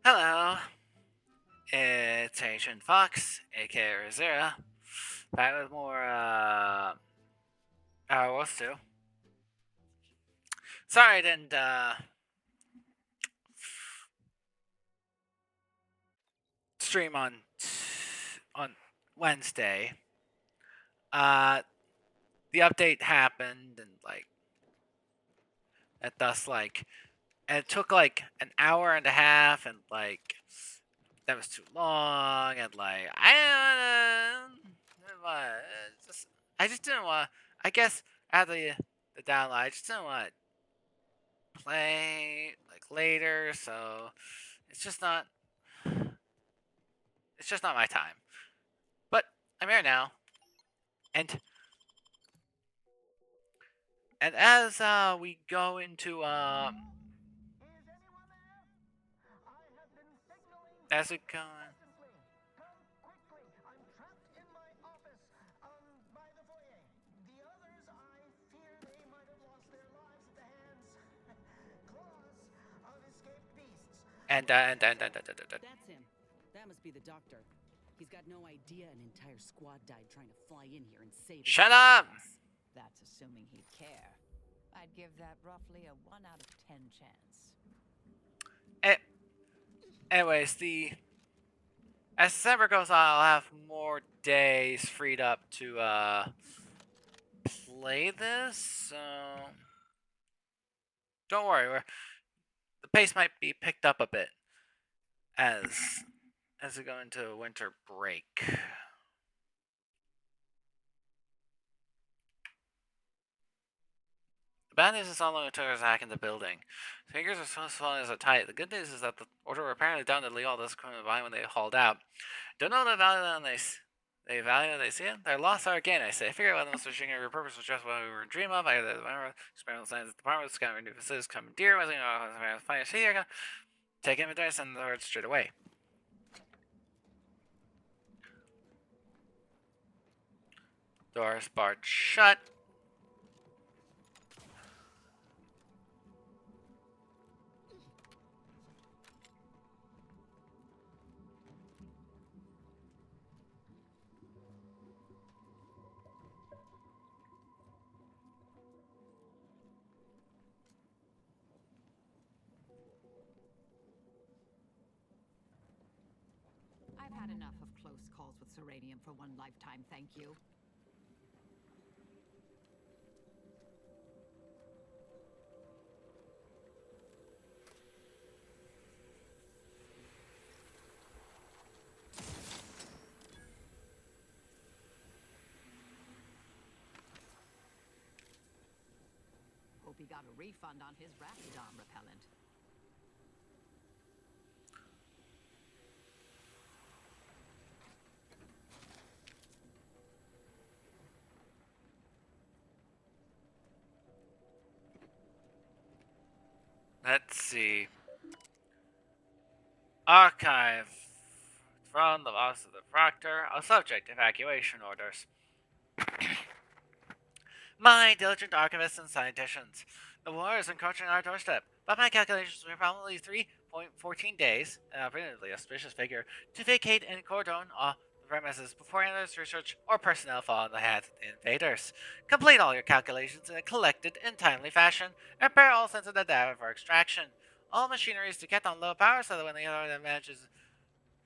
Hello, it's Agent Fox, aka Raziera. Back with more, what's to? Sorry I didn't, stream on Wednesday. Uh, the update happened, and, it thus, and it took, an hour and a half, and, that was too long, and, just, I just didn't want, I guess, after the download, I just didn't want to play, later, so it's just not, it's just not my time. But I'm here now, and as, we go into, as we go, and That's him. That must be the doctor. He's got no idea an entire squad died trying to fly in here and save his shut up. friends. That's assuming he'd care. I'd give that roughly a 1 out of 10 chance. Anyways, as December goes on, I'll have more days freed up to play this. So don't worry, the pace might be picked up a bit as we go into winter break. The bad news is how long it took us to hack in the building. The figures are so small as are tight. The good news is that the order were apparently down to leave all this equipment behind when they hauled out. Don't know the value when they value when they see it. They're lost or gain, I say. I figure out what this machine your purpose was just what we were dreaming of. I remember experimental science department scouting new facilities commandeer, wasn't find a here. Take inventory, send the word straight away. Doors barred shut. I've had enough of close calls with Serenium for one lifetime, thank you. Hope he got a refund on his Rapidon repellent. Let's see. Archive from the office of the proctor. A subject evacuation orders. My diligent archivists and scienticians. The war is encroaching our doorstep. By my calculations, we're probably 3.14 days, an operatively auspicious figure, to vacate and cordon off the premises before analysts, research, or personnel fall in the hands of the invaders. Complete all your calculations in a collected and timely fashion, and prepare all sensitive data for extraction. All machinery is to kept on low power so that when the other manages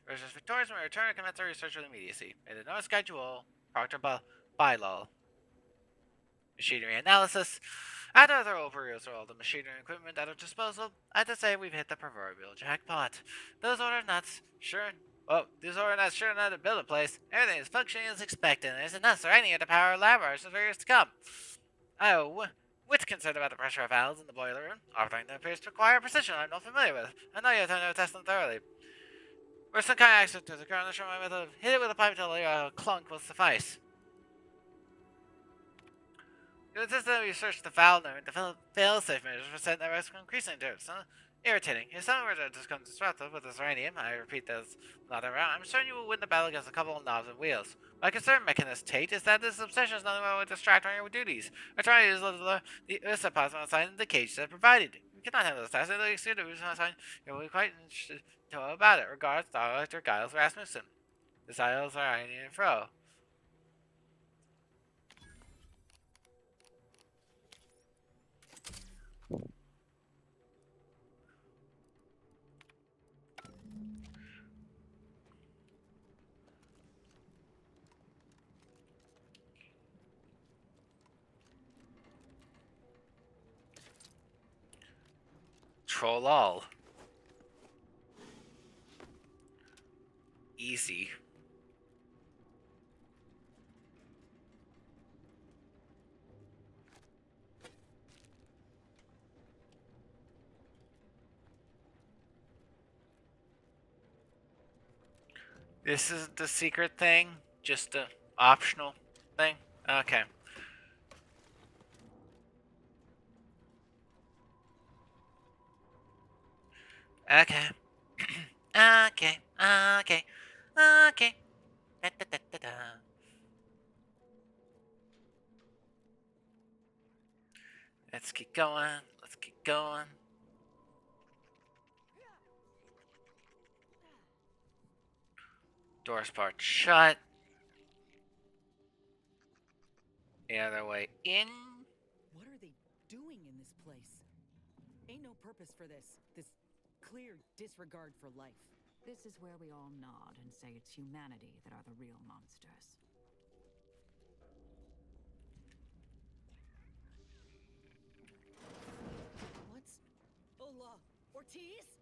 versus victorious, we return and commence our research with immediacy. May the no schedule, Proctor Bylaw. Machinery analysis. After a thorough perusal of all the machinery and equipment at our disposal, I have to say we've hit the proverbial jackpot. Those ordnance sure enough to build a place. Everything is functioning as expected, and isn't us or any of the power laboratories for years to come. Oh, with concern about the pressure of valves in the boiler room, everything appears to require precision I'm not familiar with. I know you have to test them thoroughly. Where some kind of accident has occurred, I'm not sure my method of hit it with a pipe until a clunk will suffice. It was that we searched the file node and developed fail-safe measures for setting that risk from increasing to it. So irritating. If some words are just disruptive with this uranium, I repeat this another round, I'm certain you will win the battle against a couple of knobs and wheels. My concern, Mechanist Tate, is that this obsession is nothing but will distract from your duties. I try to use the Ursa plasma inside in the cage that I provided. cannot handle this task. At least you will be quite interested to know about it. Regards, Dr. Giles Rasmussen. The titles are Iny and Fro. Troll all. Easy. This is the secret thing? Just a optional thing? Okay. Okay. Okay. Okay. Okay. Da, da, da, da, da. Let's keep going. Let's keep going. Door's part shut. The other way in. What are they doing in this place? Ain't no purpose for this. This clear disregard for life. This is where we all nod and say it's humanity that are the real monsters. What's... Hola, Ortiz?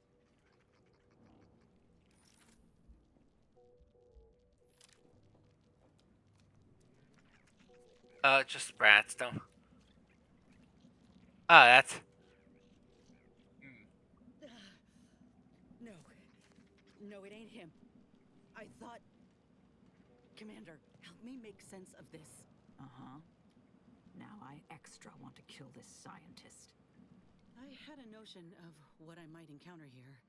Just brats, don't. Oh, that's. No. No, it ain't him. I thought... Commander, help me make sense of this. Uh-huh. Now I extra want to kill this scientist. I had a notion of what I might encounter here.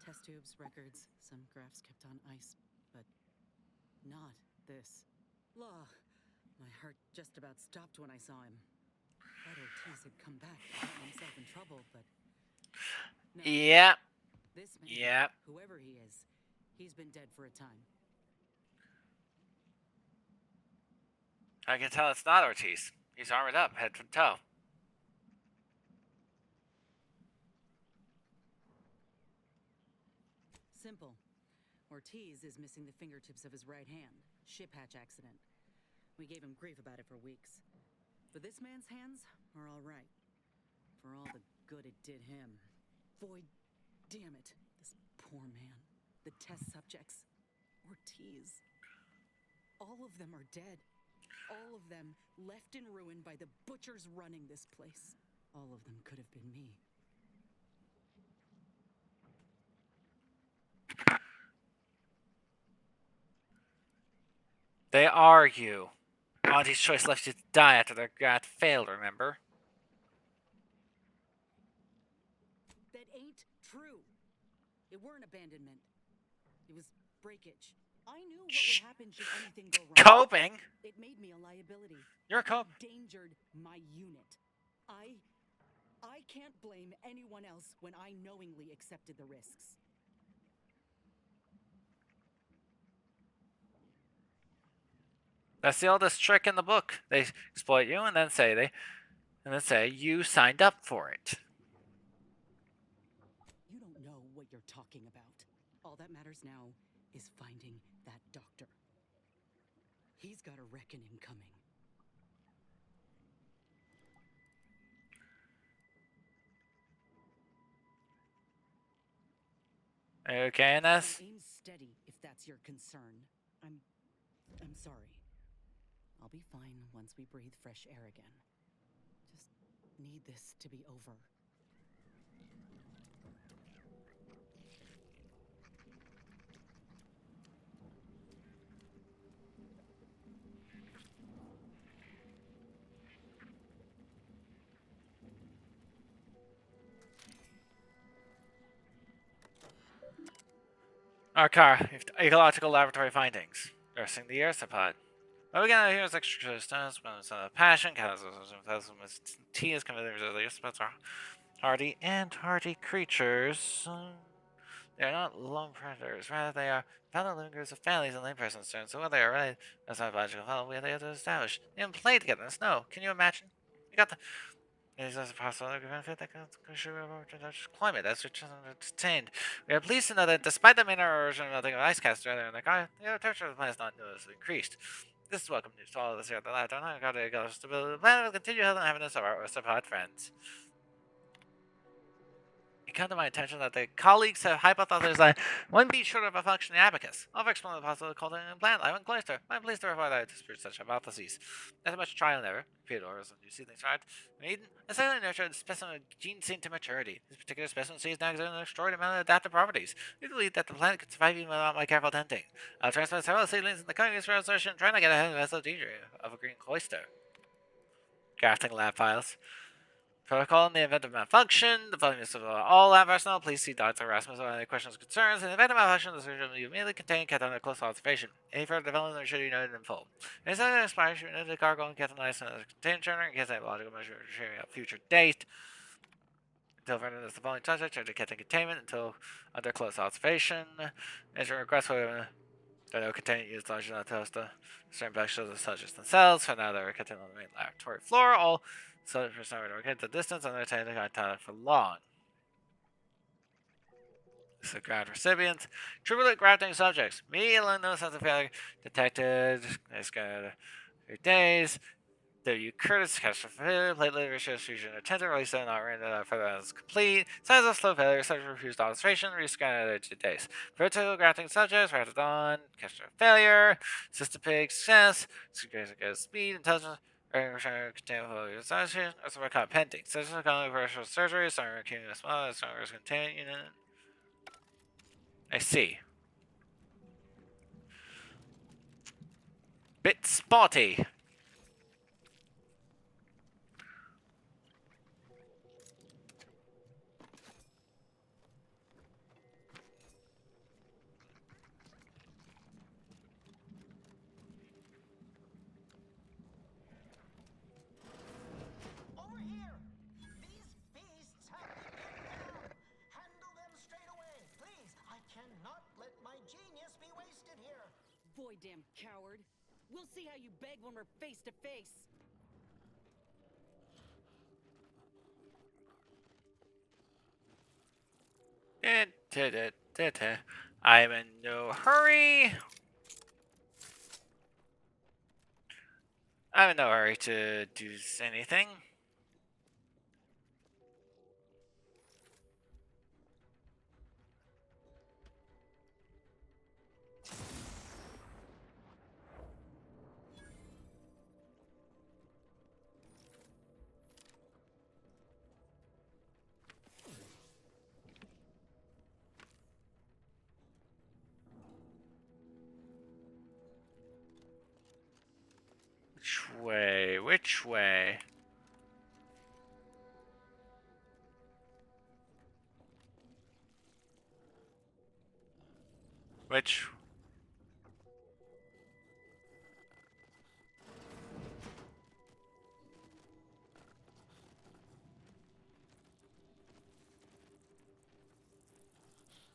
Test tubes, records, some graphs kept on ice, but not this. Law. My heart just about stopped when I saw him. Thought Ortiz had come back and gotten himself in trouble, but no. Yeah. This man, Yeah. whoever he is, he's been dead for a time. I can tell it's not Ortiz. He's armored up, head to toe. Simple. Ortiz is missing the fingertips of his right hand. Ship hatch accident. We gave him grief about it for weeks. But this man's hands are all right. For all the good it did him. Boy, damn it. This poor man. The test subjects. Ortiz. All of them are dead. All of them left in ruin by the butchers running this place. All of them could have been me. They are you. Auntie's choice left you to die after their grad failed, remember? That ain't true. It weren't abandonment. It was breakage. I knew what would happen should anything go wrong. Coping? It made me a liability. You're coping. Endangered my unit. I can't blame anyone else when I knowingly accepted the risks. That's the oldest trick in the book. They exploit you and then say you signed up for it. You don't know what you're talking about. All that matters now is finding that doctor. He's got a reckoning coming. Are you okay, Inez? Aim steady if that's your concern. I'm sorry. I'll be fine once we breathe fresh air again. Just need this to be over. Car, ecological laboratory findings. Nursing the Ursapod. What we got here is extra systems, passion, tea is convinced the Ursapods are Hardy and hardy creatures. They are not lone predators. Rather, they are fellow living groups of families and laypersons. So whether they are right, that's not biological fellow we have to establish. They even play together in the snow. Can you imagine? You got the. It is possible that benefit that contribute to climate. That's which is obtained. We are pleased to know that despite the minor origin of nothing of ice cast rather than the temperature of the planet is not noticeably increased. This is welcome news to all of us here at the lab. Don't got to go stability. The planet will continue health and happiness of our Oystapod friends. It come to my attention that the colleagues have hypothesized that one beat short of a functioning abacus. I've explored the possibility of cultivating a plant life in cloister. I'm pleased to report that I dispute such hypotheses. After much trial and error, Theodore some new seedlings right, Maiden, I suddenly nurtured a specimen of gene seen to maturity. This particular specimen sees now exhibiting an extraordinary amount of adaptive properties. We believe that the plant could survive even without my careful tending. I'll transplant several seedlings in the coming years for research, trying to get ahead of the SOD of a green cloister. Grafting lab files. Protocol in the event of malfunction, the following is of all lab personnel. Please see Dr. Rasmus with any questions or concerns. In the event of malfunction, the surgery will be immediately contained kept under close observation. Any further development should be noted in full. Any sudden expiration should be noted to cargo and kept in ice under the container in case any biological measure is sharing a future date. Until further notice, the following subjects are kept in containment until under close observation. Measure requests for no containment used large enough to host the certain infections of the subjects themselves. For now, they were contained on the main laboratory floor. All subjects are not at the distance and they're taking contact for long. This is ground recipients. Triplet grafting subjects. Immediately no sense of failure detected. It's got 3 days. W. Curtis, catch failure, platelet restriction attempted, release not rendered further as complete. Signs of slow failure, subject refused observation, rescan at 2 days. Vertical grafting subjects, rapid on, catch failure, system pig, success, speed, intelligence, contain exhaustion, or some kind of pending. Surgical controversial surgery, some accumulating a small, some risk containment unit. I see. Bit spotty. Over here! These beasts have me pinned down! Handle them straight away, please! I cannot let my genius be wasted here! Boy, damn coward. We'll see how you beg when we're face to face. I'm in no hurry. I'm in no hurry to do anything. Which way? Which way? Which?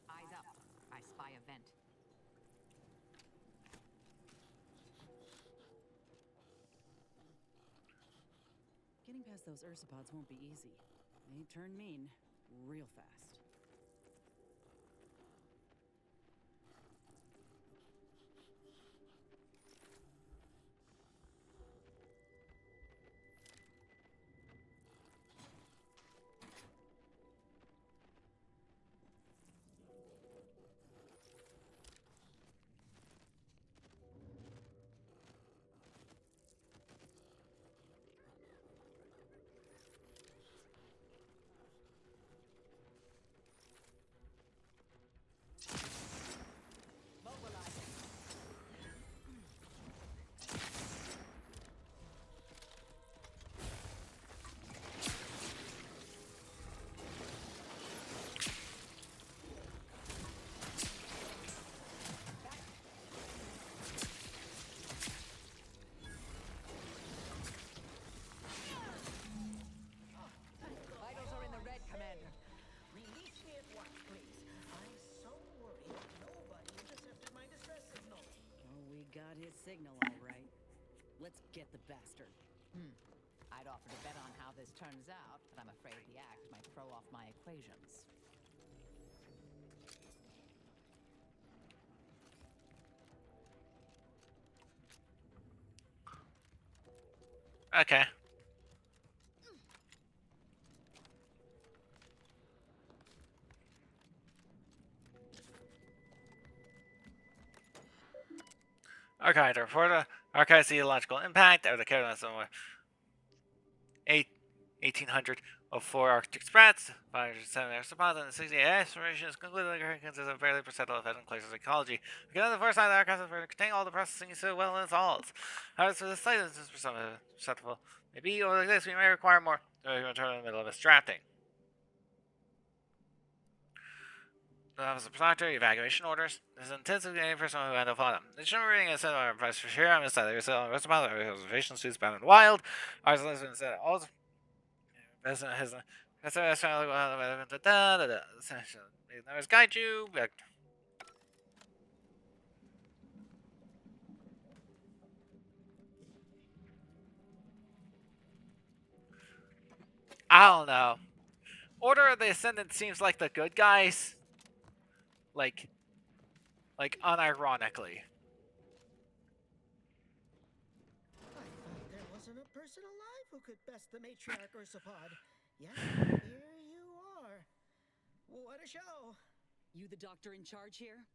Eyes up. I spy a vent. Getting past those ursopods won't be easy. They turn mean real fast. got his signal all right. Let's get the bastard. I'd offer to bet on how this turns out, but I'm afraid the act might throw off my equations. Okay. Archive to report archives the ecological impact of the Carolina somewhere 1804 Arctic spreads, 507 exoplanets, and 68 explorations concluded that the consists of fairly perceptible effect on Clays's ecology. Because on the first side, the archives are containing all the processing so well installed. However, for the slightest is perceptible. Maybe over like this, we may require more. So we're going to turn in the middle of this drafting. The Office of Proctor, evacuation orders. This is intensively any person who handle them. The general reading is set on price for sure. I'm inside the rest of the observation suits bound and wild. Ours is instead of all. President has numbers guide you. I don't know. Order of the Ascendant seems like the good guys. Like unironically. I thought there wasn't a person alive who could best the matriarch Ursapod. Yet, here you are. What a show! You the doctor in charge here?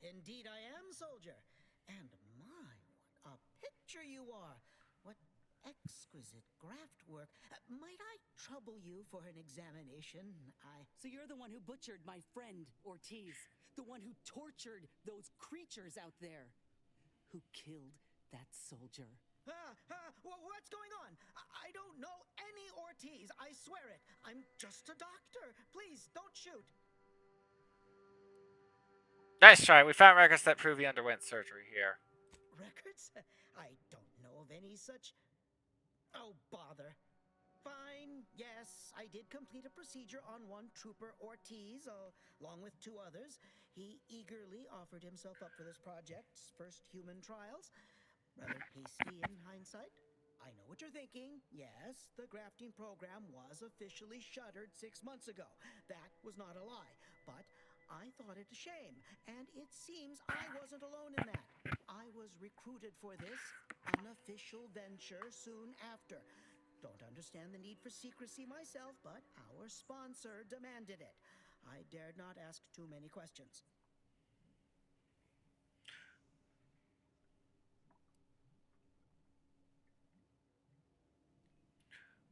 Indeed I am, soldier. And my, what a picture you are! What exquisite graft work. Might I trouble you for an examination? So you're the one who butchered my friend, Ortiz. The one who tortured those creatures out there. Who killed that soldier. What's going on? I don't know any Ortiz, I swear it. I'm just a doctor. Please, don't shoot. Nice try. We found records that prove he underwent surgery here. Records? I don't know of any such... Oh, bother. Fine, yes, I did complete a procedure on one trooper Ortiz, along with 2 others. He eagerly offered himself up for this project's first human trials. Rather hasty in hindsight. I know what you're thinking. Yes, the grafting program was officially shuttered 6 months ago. That was not a lie. But I thought it a shame, and it seems I wasn't alone in that. I was recruited for this unofficial venture soon after. Don't understand the need for secrecy myself, but our sponsor demanded it. I dared not ask too many questions.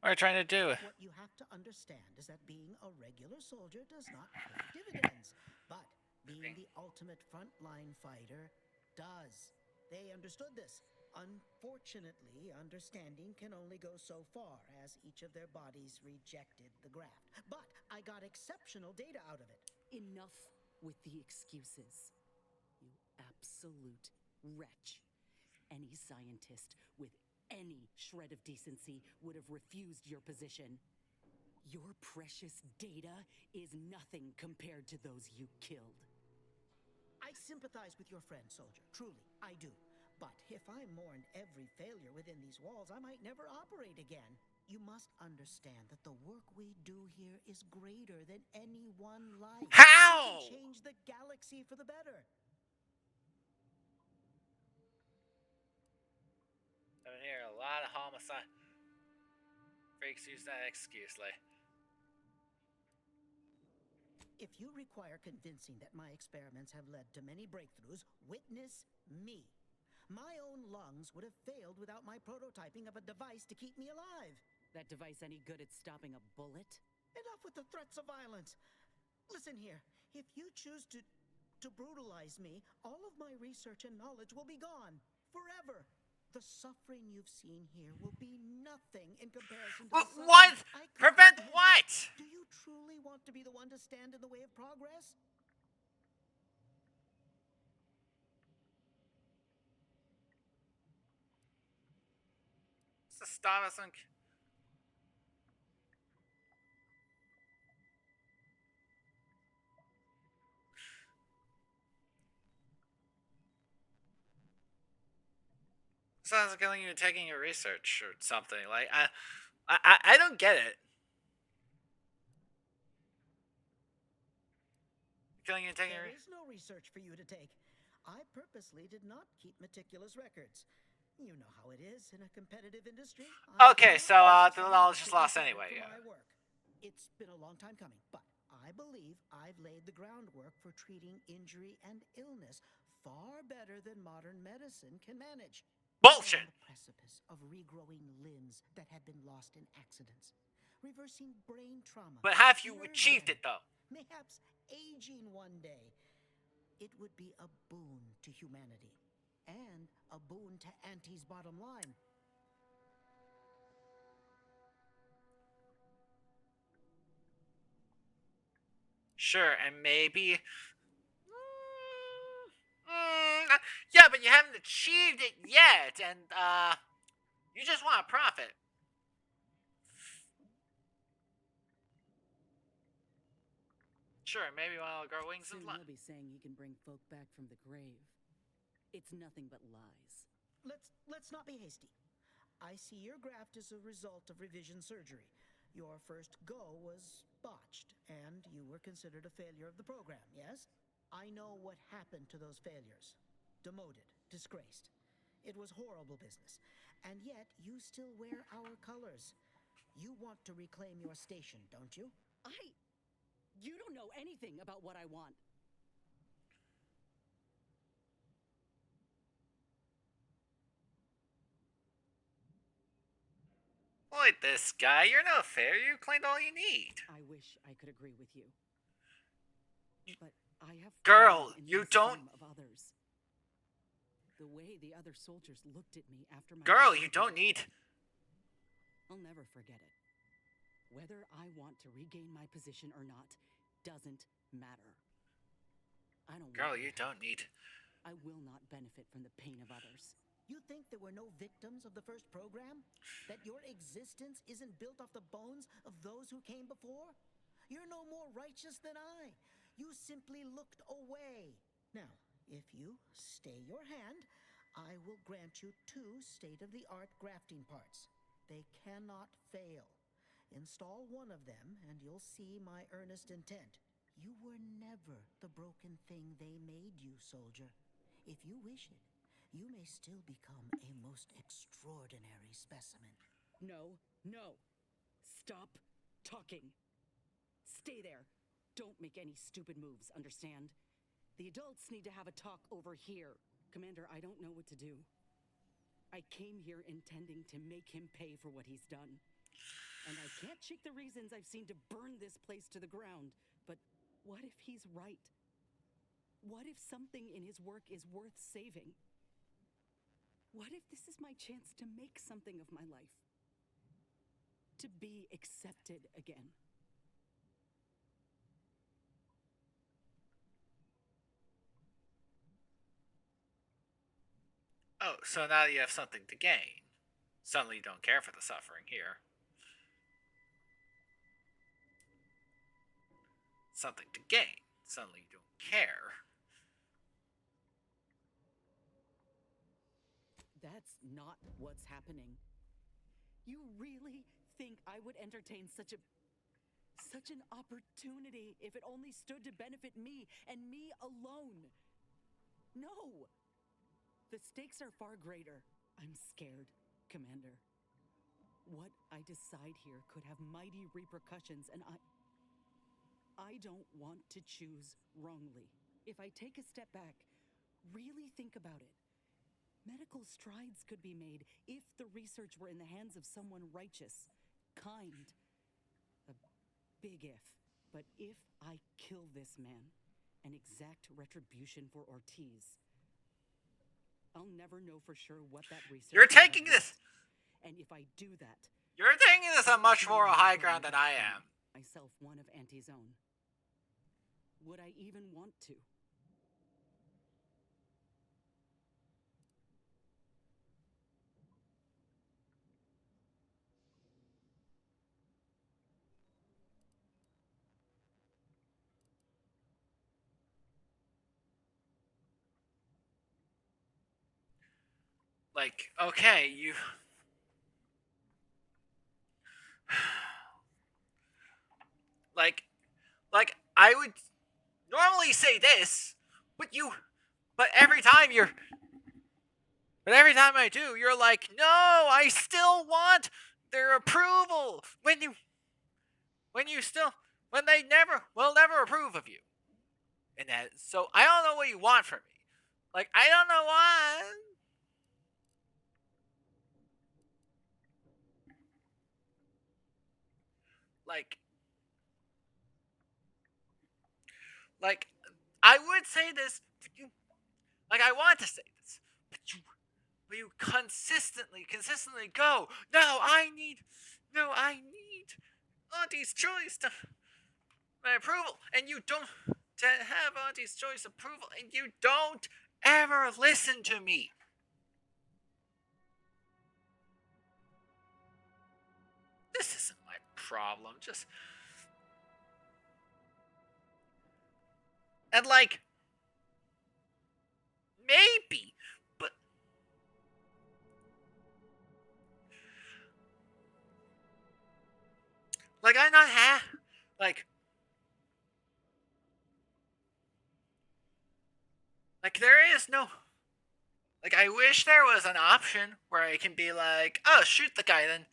What are you trying to do? What you have to understand is that being a regular soldier does not pay dividends, but being the ultimate frontline fighter does. They understood this. Unfortunately, understanding can only go so far, as each of their bodies rejected the graft. But I got exceptional data out of it. Enough with the excuses. You absolute wretch. Any scientist with any shred of decency would have refused your position. Your precious data is nothing compared to those you killed. I sympathize with your friend, soldier. Truly, I do. But if I mourned every failure within these walls, I might never operate again. You must understand that the work we do here is greater than any one life. How? We can change the galaxy for the better. I've been hearing a lot of homicide. Freaks use that excuse, like. If you require convincing that my experiments have led to many breakthroughs, witness me. My own lungs would have failed without my prototyping of a device to keep me alive. That device any good at stopping a bullet? Enough with the threats of violence. Listen here, if you choose to brutalize me, all of my research and knowledge will be gone. Forever. The suffering you've seen here will be nothing in comparison to the What? suffering I Prevent created. what? Do you truly want to be the one to stand in the way of progress? What's the stop us on? Sounds like killing you and taking your research or something. Like I don't get it. Killing you and taking There your. is no research for you to take. I purposely did not keep meticulous records. You know how it is in a competitive industry. Okay, so the knowledge is lost anyway. Yeah. My work. It's been a long time coming, but I believe I've laid the groundwork for treating injury and illness far better than modern medicine can manage. Bullshit. On the precipice of regrowing limbs that had been lost in accidents, reversing brain trauma. But have you nerve achieved it damage, though? Mayhaps aging one day. It would be a boon to humanity and a boon to Auntie's bottom line. Sure, and maybe. Yeah, but you haven't achieved it yet, and you just want a profit. Sure, maybe one will grow wings and Soon fly. he'll be saying he can bring folk back from the grave. It's nothing but lies. Let's not be hasty. I see your graft is a result of revision surgery. Your first go was botched, and you were considered a failure of the program, yes? I know what happened to those failures. Demoted, disgraced. It was horrible business. And yet, you still wear our colors. You want to reclaim your station, don't you? You don't know anything about what I want. Boy, this guy, you're no fair. You claimed all you need. I wish I could agree with you. But I have Girl, fallen in you the don't. esteem of others. The way the other soldiers looked at me after my Girl, you procedure, don't need. I'll never forget it. Whether I want to regain my position or not doesn't matter. I don't Girl, want you that. don't need. I will not benefit from the pain of others. You think there were no victims of the first program? That your existence isn't built off the bones of those who came before? You're no more righteous than I. You simply looked away. Now, if you stay your hand, I will grant you 2 state-of-the-art grafting parts. They cannot fail. Install one of them, and you'll see my earnest intent. You were never the broken thing they made you, soldier. If you wish it, you may still become a most extraordinary specimen. No. Stop talking. Stay there. Don't make any stupid moves, understand? The adults need to have a talk over here. Commander, I don't know what to do. I came here intending to make him pay for what he's done. And I can't shake the reasons I've seen to burn this place to the ground. But what if he's right? What if something in his work is worth saving? What if this is my chance to make something of my life? To be accepted again? Oh, so now you have something to gain. Suddenly you don't care for the suffering here. Something to gain. Suddenly you don't care. That's not what's happening. You really think I would entertain such an opportunity if it only stood to benefit me and me alone? No! The stakes are far greater. I'm scared, Commander. What I decide here could have mighty repercussions, and I don't want to choose wrongly. If I take a step back, really think about it. Medical strides could be made if the research were in the hands of someone righteous, kind. A big if. But if I kill this man and exact retribution for Ortiz, I'll never know for sure what that research You're would have taking this. led. And if I do that, You're taking this on much more high ground than I am. myself one of Auntie's own. Would I even want to? Like, okay, you. Like, I would normally say this, but you. But every time you're. But every time I do, you're like, no, I still want their approval. When you still. When they never. Will never approve of you. And that. So I don't know what you want from me. Like, I don't know why. Like, Like, I would say this, but you, like, I want to say this, but you consistently go, no, I need Auntie's choice to my approval, and you don't to have Auntie's choice approval, and you don't ever listen to me. This isn't my problem. Just and like maybe, but like I'm not like there is no like I wish there was an option where I can be like, oh, shoot the guy then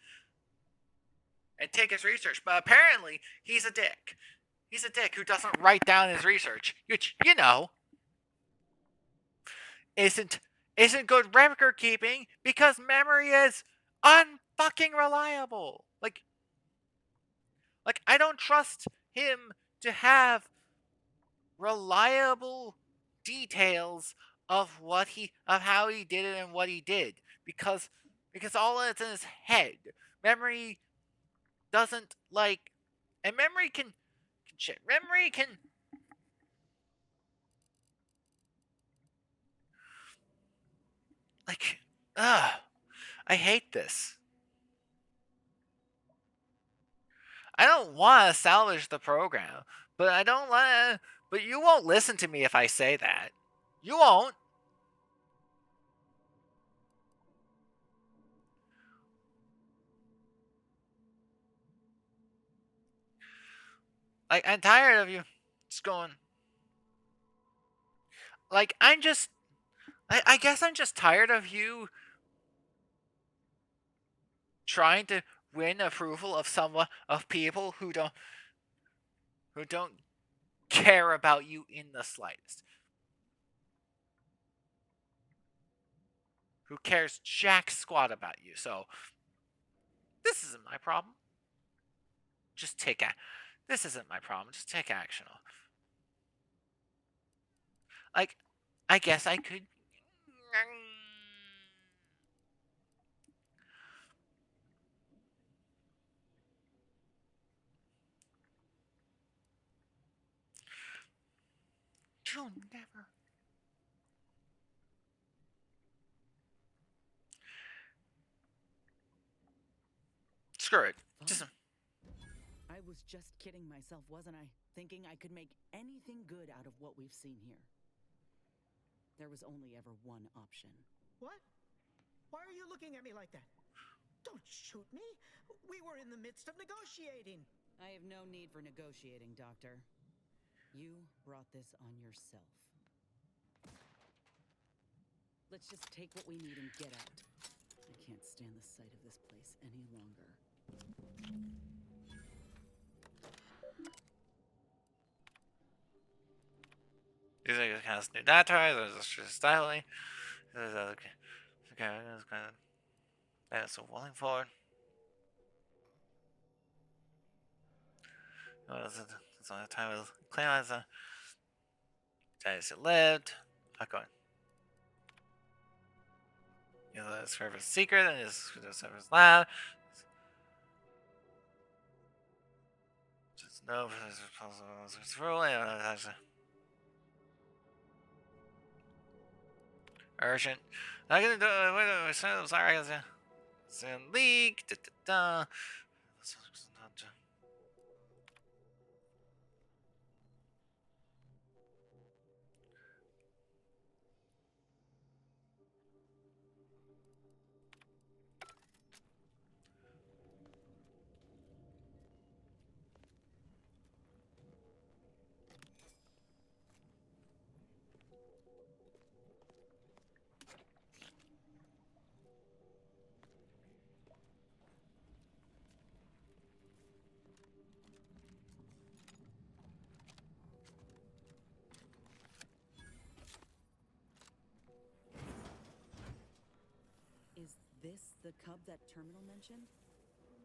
and take his research. But apparently, he's a dick. He's a dick who doesn't write down his research, which isn't good record keeping because memory is unfucking reliable. Like I don't trust him to have reliable details of how he did it and what he did because all that's in his head. Memory doesn't and memory can shit. Memory can like I hate this. I don't want to salvage the program, but I don't want to. But you won't listen to me if I say that. You won't. Like I'm tired of you just going. Like I'm just. I guess I'm just tired of you trying to win approval of people who don't care about you in the slightest. Who cares jack squat about you? So this isn't my problem. Just take a. This isn't my problem. Just take action. Like, I guess I could. You'll never. Screw it. Just. I was just kidding myself, wasn't I? Thinking I could make anything good out of what we've seen here. There was only ever one option. What? Why are you looking at me like that? Don't shoot me. We were in the midst of negotiating. I have no need for negotiating, Doctor. You brought this on yourself. Let's just take what we need and get out. I can't stand the sight of this place any longer. These are kind of new data. There's just styling. Okay, that's kind of. That's so willing for. That's all the time with claim as a. As it lived. Not going. You know, that's forever's secret and his server's lab. Just no rule. Urgent. I'm gonna do it. Wait, sorry, guys. Send leak. this the cub that Terminal mentioned?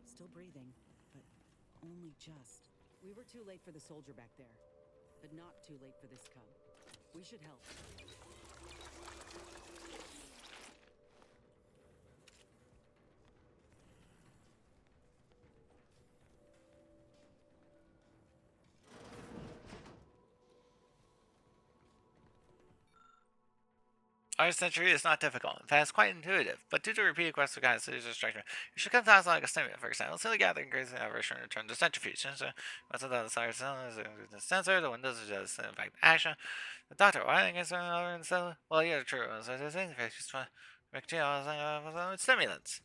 Still breathing, but only just. We were too late for the soldier back there, but not too late for this cub. We should help. Our century is not difficult. In fact, it's quite intuitive. But due to repeated quests of guidance, it is distraction. You should come to us like a stimulant, for example. Simply gathering grace and aversion return to centrifuge. So, what's the side the sensor, the windows are just in fact action. The doctor, why didn't I get over and so? Well, yeah, true. So, the thing, just stimulants.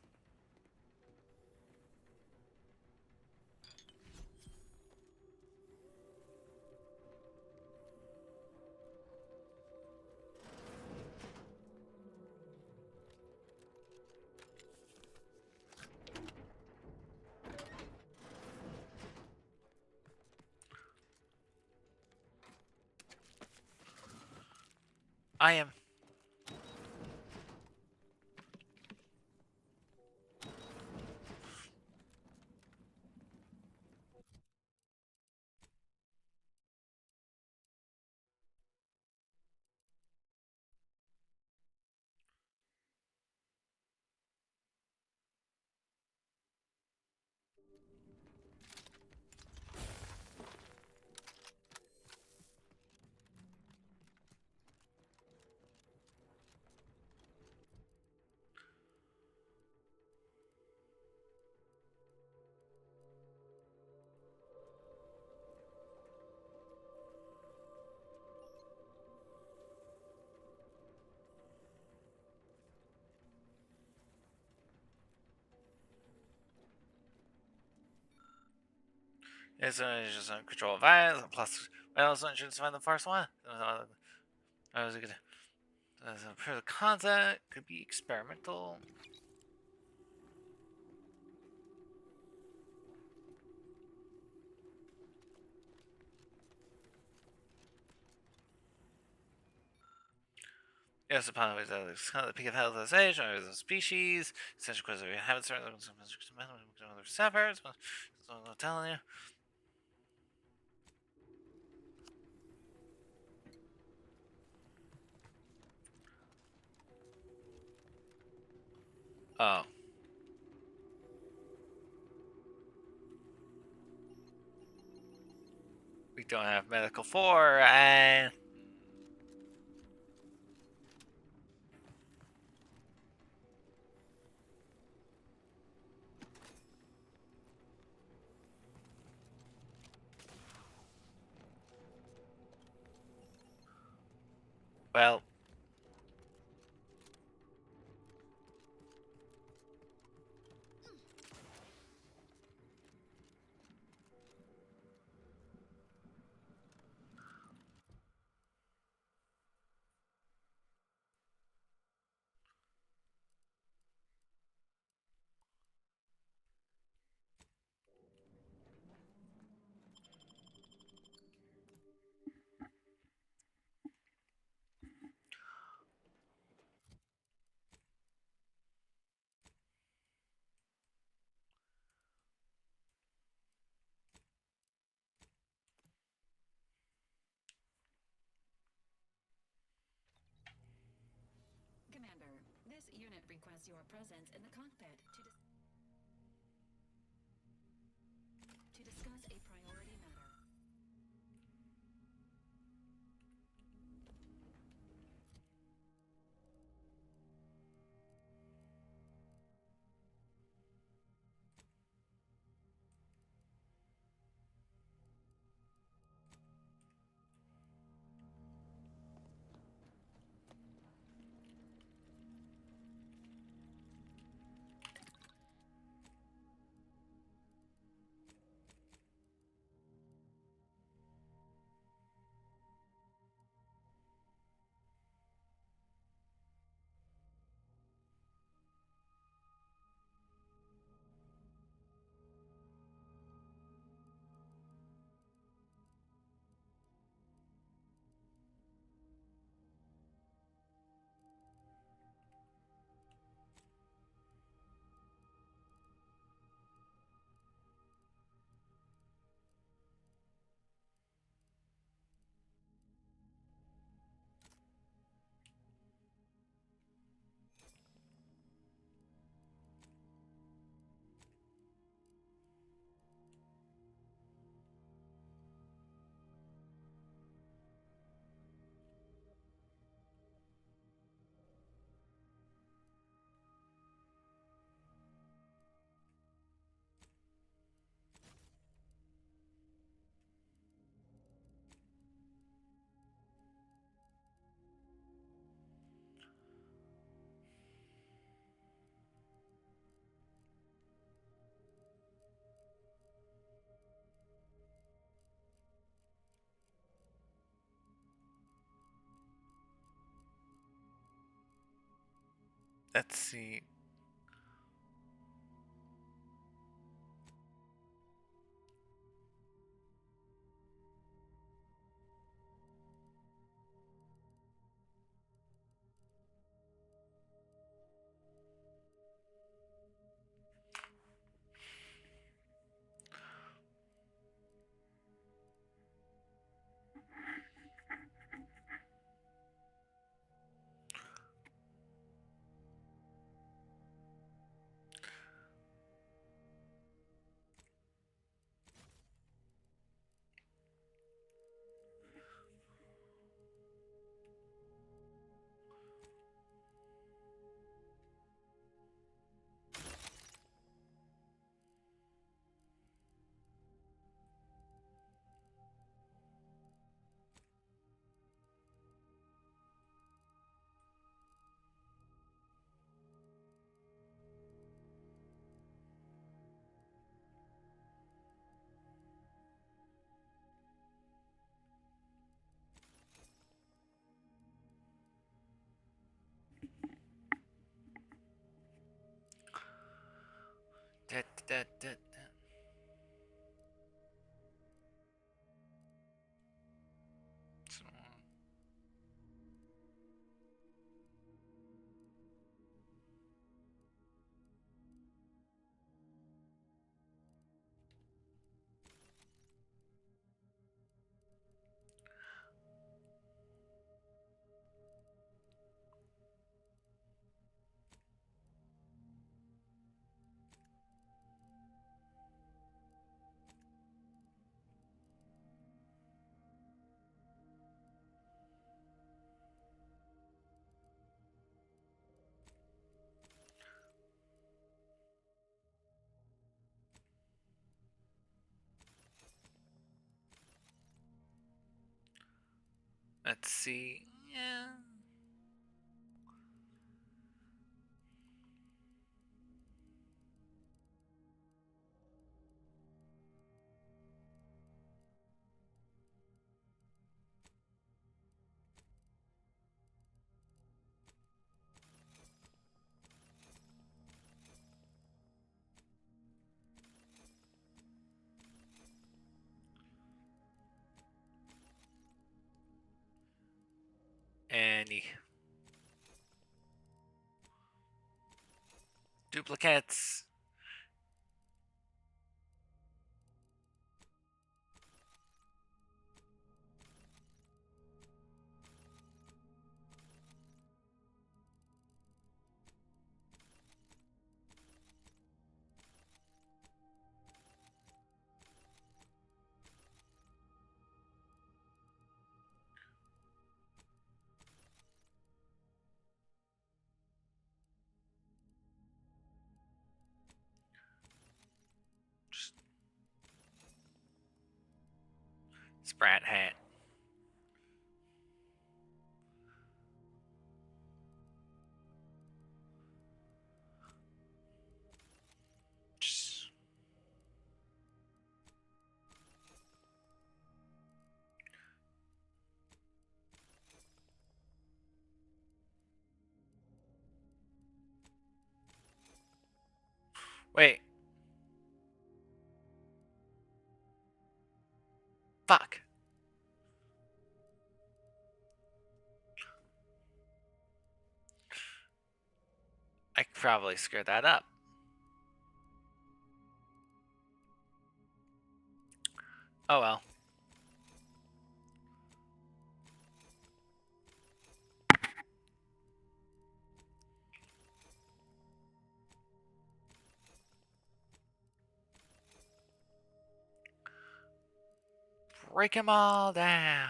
I am. It's just control violence, plus, I also insurance find the first one. I was gonna. Proof of concept could be experimental. Yes, upon which the peak of health of this age, or the species, essential questions we haven't started looking at other receptors, but I'm telling you. Oh. We don't have medical 4, and well, Commander, this unit requests your presence in the cockpit to discuss a priority matter. Let's see. Da, da, da, da. So, let's see. Yeah. Any duplicates? Just Sprat hat. Just wait. Fuck. I probably screwed that up. Oh well. Break them all down.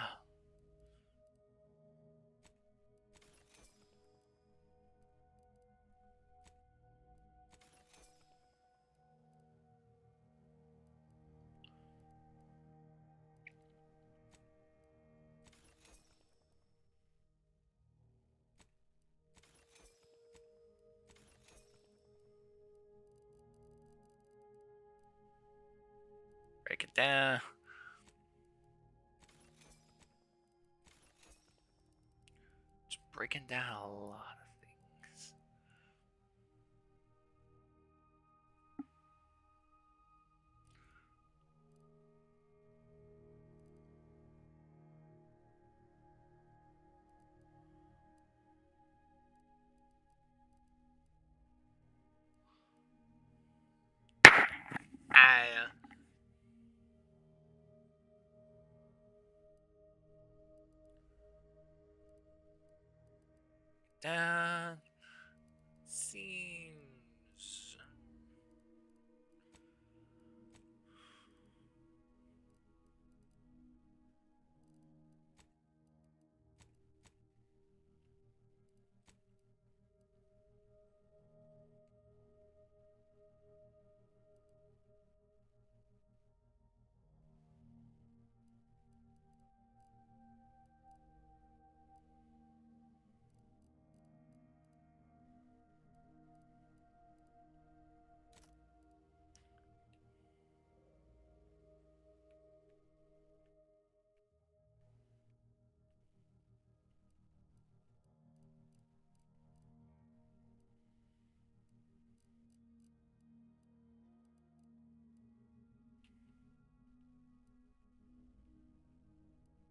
Break it down. Just breaking down a lot of things. I. That seems.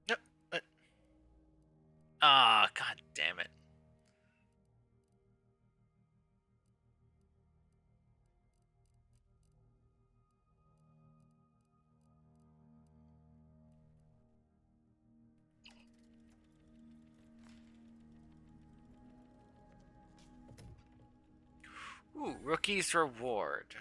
Nope. Ah, god damn it. Ooh, rookie's reward.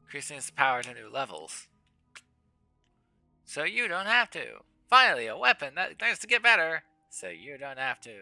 Increasing its power to new levels. So you don't have to. Finally, a weapon that starts to get better. So you don't have to.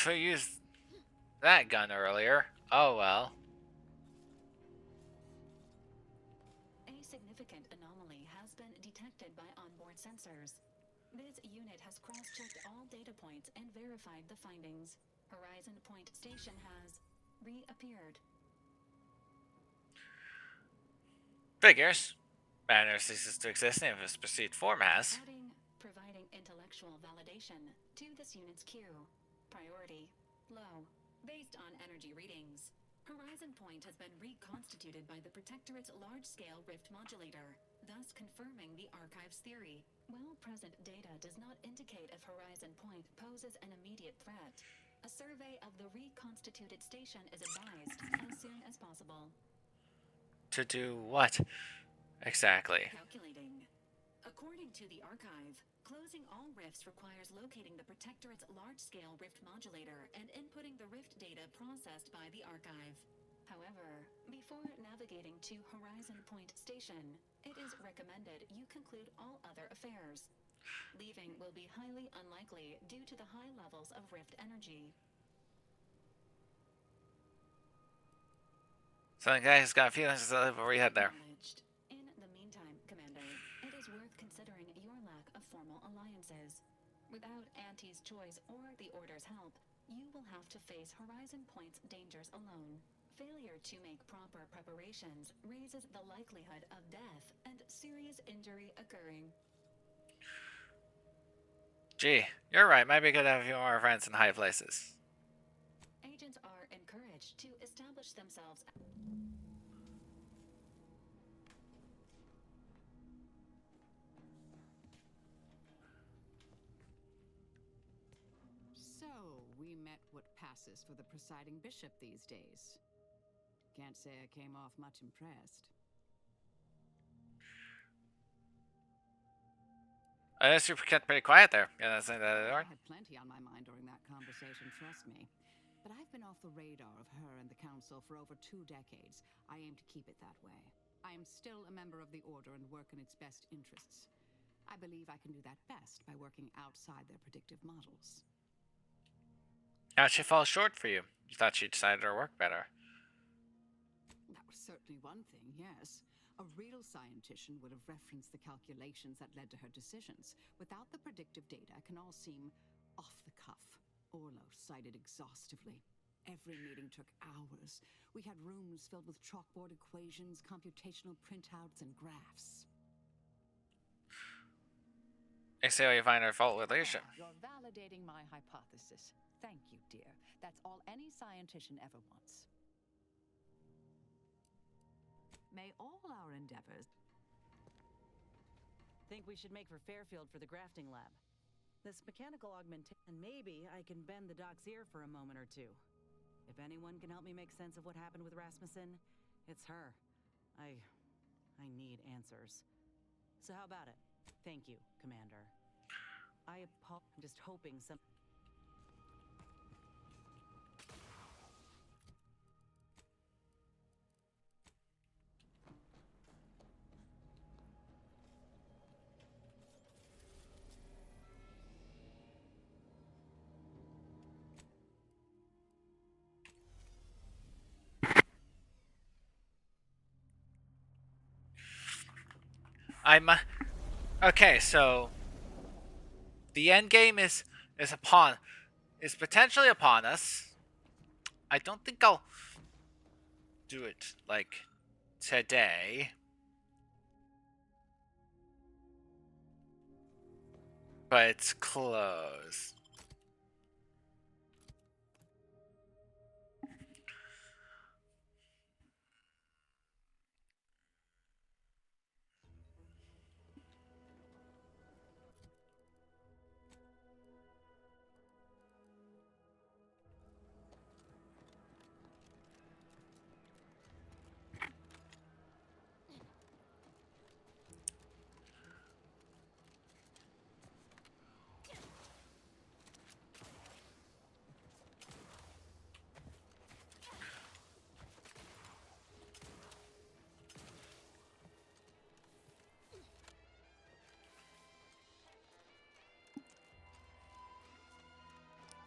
Could use that gun earlier. Oh well. A significant anomaly has been detected by onboard sensors. This unit has cross-checked all data points and verified the findings. Horizon Point Station has reappeared. Figures. Matter ceases to exist if its perceived form has. Providing intellectual validation to this unit's queue. Priority low, based on energy readings. Horizon Point has been reconstituted by the Protectorate's large-scale rift modulator, thus confirming the Archive's theory. While present data does not indicate if Horizon Point poses an immediate threat, a survey of the reconstituted station is advised as soon as possible. To do what? Exactly. Calculating. According to the Archive, closing all rifts requires locating the Protectorate's large-scale rift modulator and inputting the rift data processed by the Archive. However, before navigating to Horizon Point Station, it is recommended you conclude all other affairs. Leaving will be highly unlikely due to the high levels of rift energy. So the guy's got feelings before we head there. In the meantime, Commander, it is worth considering your lack of formal alliances. Without Auntie's choice or the Order's help, you will have to face Horizon Point's dangers alone. Failure to make proper preparations raises the likelihood of death and serious injury occurring. Gee, you're right. Might be good to have a few more friends in high places. Agents are encouraged to establish themselves. So, we met what passes for the presiding bishop these days. Can't say I came off much impressed. I guess you kept pretty quiet there. Yeah, that's the I door. had plenty on my mind during that conversation, trust me. But I've been off the radar of her and the Council for over 2 decades. I aim to keep it that way. I am still a member of the Order and work in its best interests. I believe I can do that best by working outside their predictive models. How'd she fall short for you? You thought she decided her work better. That was certainly one thing, yes. A real scientician would have referenced the calculations that led to her decisions. Without the predictive data, it can all seem off the cuff. Orlo cited exhaustively. Every meeting took hours. We had rooms filled with chalkboard equations, computational printouts, and graphs. I see how you find her fault with leadership. You're validating my hypothesis. Thank you, dear. That's all any scientician ever wants. May all our endeavors... Think we should make for Fairfield for the grafting lab. This mechanical augmentation, and maybe I can bend the doc's ear for a moment or two. If anyone can help me make sense of what happened with Rasmussen, it's her. I need answers. So how about it? Thank you, Commander. I'm just hoping some... I'm okay. So the end game is potentially upon us. I don't think I'll do it like today, but it's close.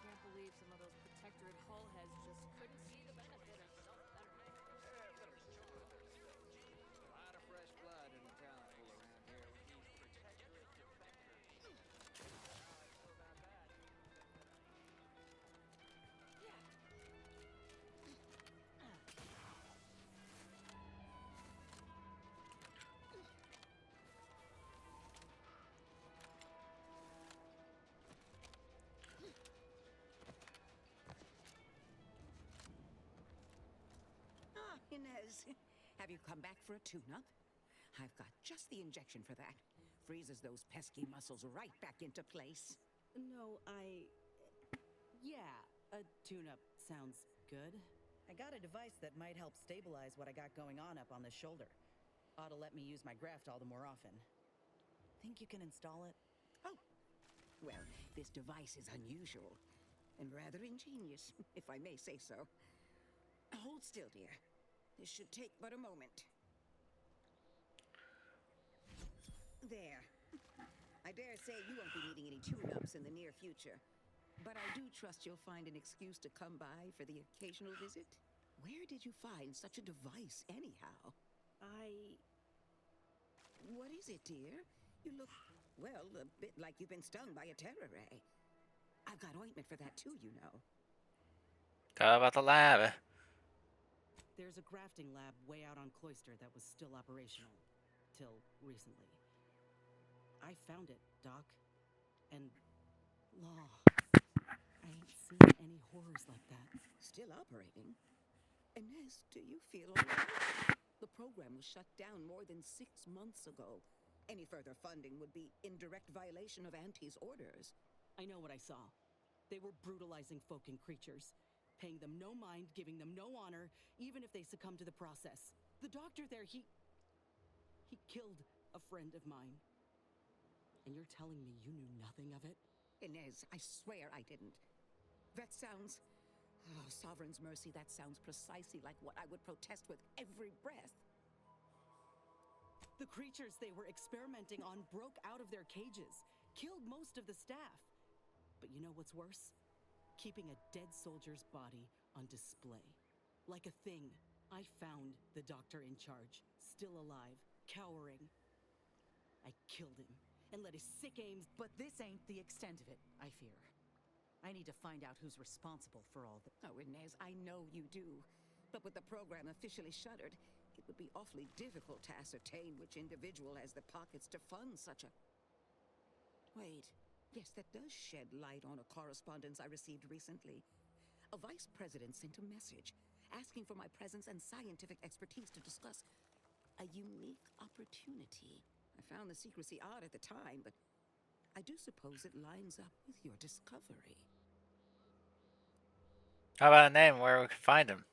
Can't believe some of those protectorate hull heads just couldn't see the benefit of self-betterment. A lot of fresh blood in the talent pool around here with these protectorate defectors. I know about that. Ah, Inez. Have you come back for a tune-up? I've got just the injection for that. Freezes those pesky muscles right back into place. No, yeah, a tune-up sounds good. I got a device that might help stabilize what I got going on up on the shoulder. Ought to let me use my graft all the more often. Think you can install it? Oh, well, this device is unusual and rather ingenious, if I may say so. Hold still, dear. This should take but a moment. There. I dare say you won't be needing any tune-ups in the near future. But I do trust you'll find an excuse to come by for the occasional visit. Where did you find such a device, anyhow? What is it, dear? You look, well, a bit like you've been stung by a terror ray. I've got ointment for that too, you know. How about the lab? There's a grafting lab way out on Cloister that was still operational. Till recently. I found it, Doc. And... law. I ain't seen any horrors like that. Still operating? Inez, do you feel all right? The program was shut down more than 6 months ago. Any further funding would be in direct violation of Auntie's orders. I know what I saw. They were brutalizing folk and creatures. Paying them no mind, giving them no honor, even if they succumb to the process. The doctor there, he killed a friend of mine. And you're telling me you knew nothing of it? Inez, I swear I didn't. That sounds... Oh, Sovereign's mercy, that sounds precisely like what I would protest with every breath. The creatures they were experimenting on broke out of their cages, killed most of the staff. But you know what's worse? keeping a dead soldier's body on display. Like a thing. I found the doctor in charge, still alive, cowering. I killed him and let his sick aims. But this ain't the extent of it, I fear. I need to find out who's responsible for all this. Oh, Inez, I know you do. But with the program officially shuttered, it would be awfully difficult to ascertain which individual has the pockets to fund such a... Wait. Yes, that does shed light on a correspondence I received recently. A vice president sent a message asking for my presence and scientific expertise to discuss a unique opportunity. I found the secrecy odd at the time, but I do suppose it lines up with your discovery. How about a name where we can find him?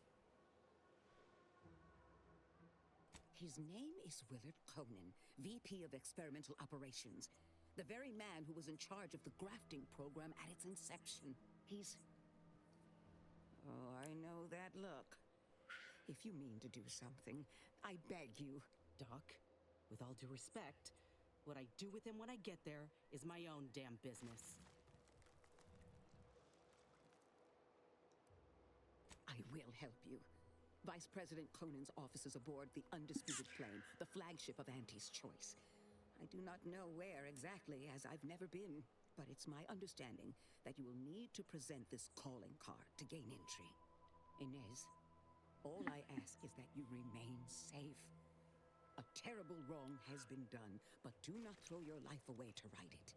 His name is Willard Conan, VP of Experimental Operations. The very man who was in charge of the grafting program at its inception. He's... Oh, I know that look. If you mean to do something, I beg you. Doc, with all due respect, what I do with him when I get there is my own damn business. I will help you. Vice President Conan's office is aboard the Undisputed Plane, the flagship of Auntie's Choice. I do not know where exactly, as I've never been, but it's my understanding that you will need to present this calling card to gain entry. Inez, all I ask is that you remain safe. A terrible wrong has been done, but do not throw your life away to right it.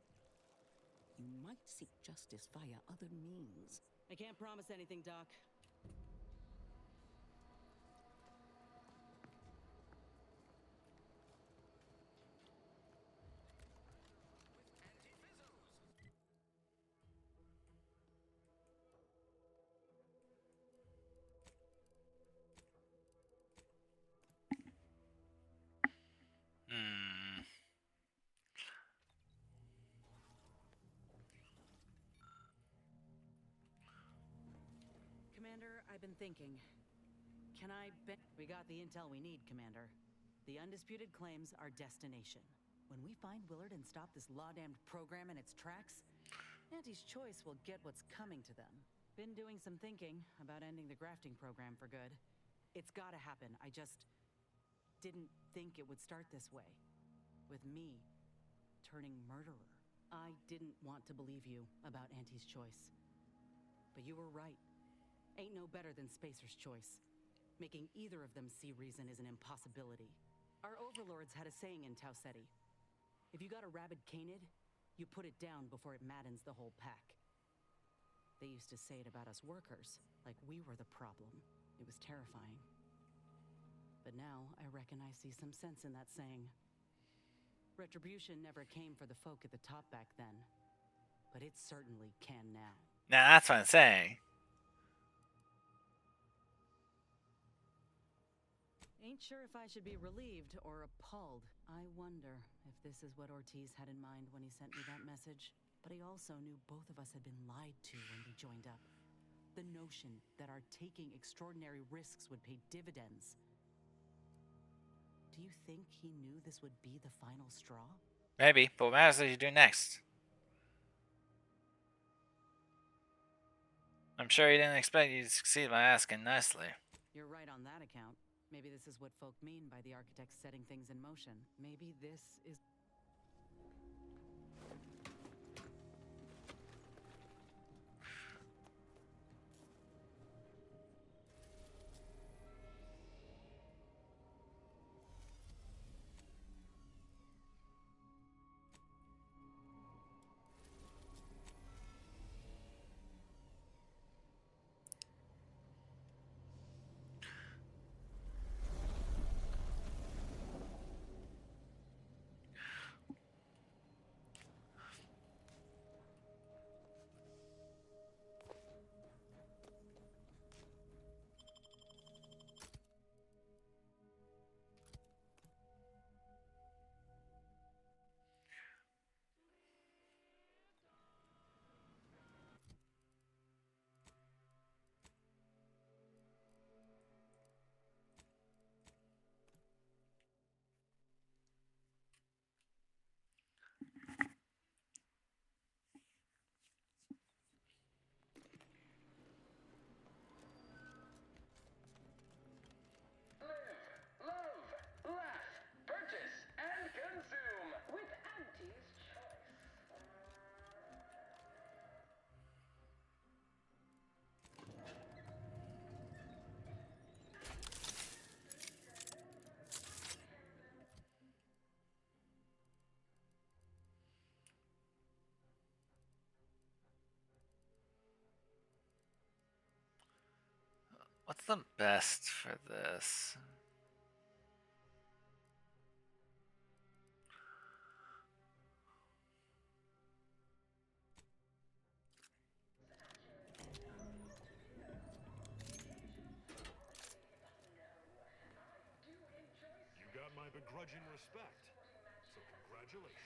You might seek justice via other means. I can't promise anything, Doc. Hmm. Commander, I've been thinking. Can I bet we got the intel we need, Commander? The Undisputed claims our destination. When we find Willard and stop this law-damned program in its tracks, Auntie's Choice will get what's coming to them. Been doing some thinking about ending the grafting program for good. It's gotta happen. I just didn't think it would start this way. With me turning murderer. I didn't want to believe you about Auntie's Choice. But you were right. Ain't no better than Spacer's Choice. Making either of them see reason is an impossibility. Our overlords had a saying in Tau Ceti. If you got a rabid canid, you put it down before it maddens the whole pack. They used to say it about us workers, like we were the problem. It was terrifying. But now I reckon I see some sense in that saying. Retribution never came for the folk at the top back then, but it certainly can now. Now that's what I'm saying. Ain't sure if I should be relieved or appalled. I wonder if this is what Ortiz had in mind when he sent me that message. But he also knew both of us had been lied to when we joined up. The notion that our taking extraordinary risks would pay dividends. Do you think he knew this would be the final straw? Maybe, but what matters is what you do next. I'm sure he didn't expect you to succeed by asking nicely. You're right on that account. Maybe this is what folk mean by the architects setting things in motion. Maybe this is... the best for this? You got my begrudging respect, so congratulations.